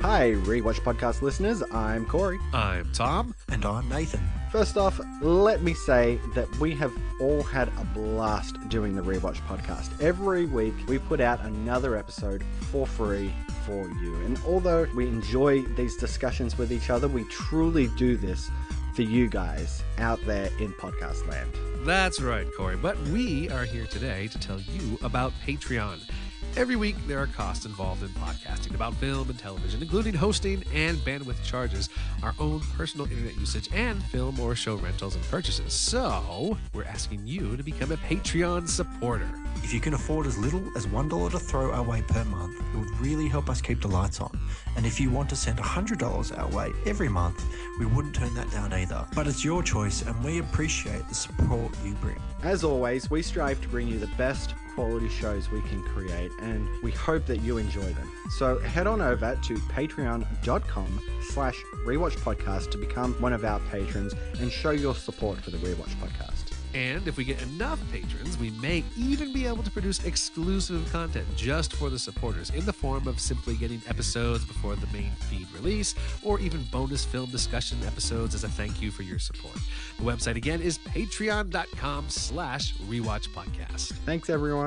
Hi, Rewatch Podcast listeners. I'm Corey. I'm Tom. And I'm Nathan. First off, let me say that we have all had a blast doing the Rewatch Podcast. Every week, we put out another episode for free for you. And although we enjoy these discussions with each other, we truly do this for you guys out there in podcast land. That's right, Corey. But we are here today to tell you about Patreon. Every week, there are costs involved in podcasting about film and television, including hosting and bandwidth charges, our own personal internet usage, and film or show rentals and purchases. So, we're asking you to become a Patreon supporter. If you can afford as little as $1 to throw our way per month, it would really help us keep the lights on. And if you want to send $100 our way every month, we wouldn't turn that down either. But it's your choice, and we appreciate the support you bring. As always, we strive to bring you the best quality shows we can create, and we hope that you enjoy them. So head on over to patreon.com/rewatchpodcast to become one of our patrons and show your support for the Rewatch Podcast. And if we get enough patrons, we may even be able to produce exclusive content just for the supporters in the form of simply getting episodes before the main feed release, or even bonus film discussion episodes as a thank you for your support. The website again is patreon.com/rewatchpodcast. Thanks, everyone.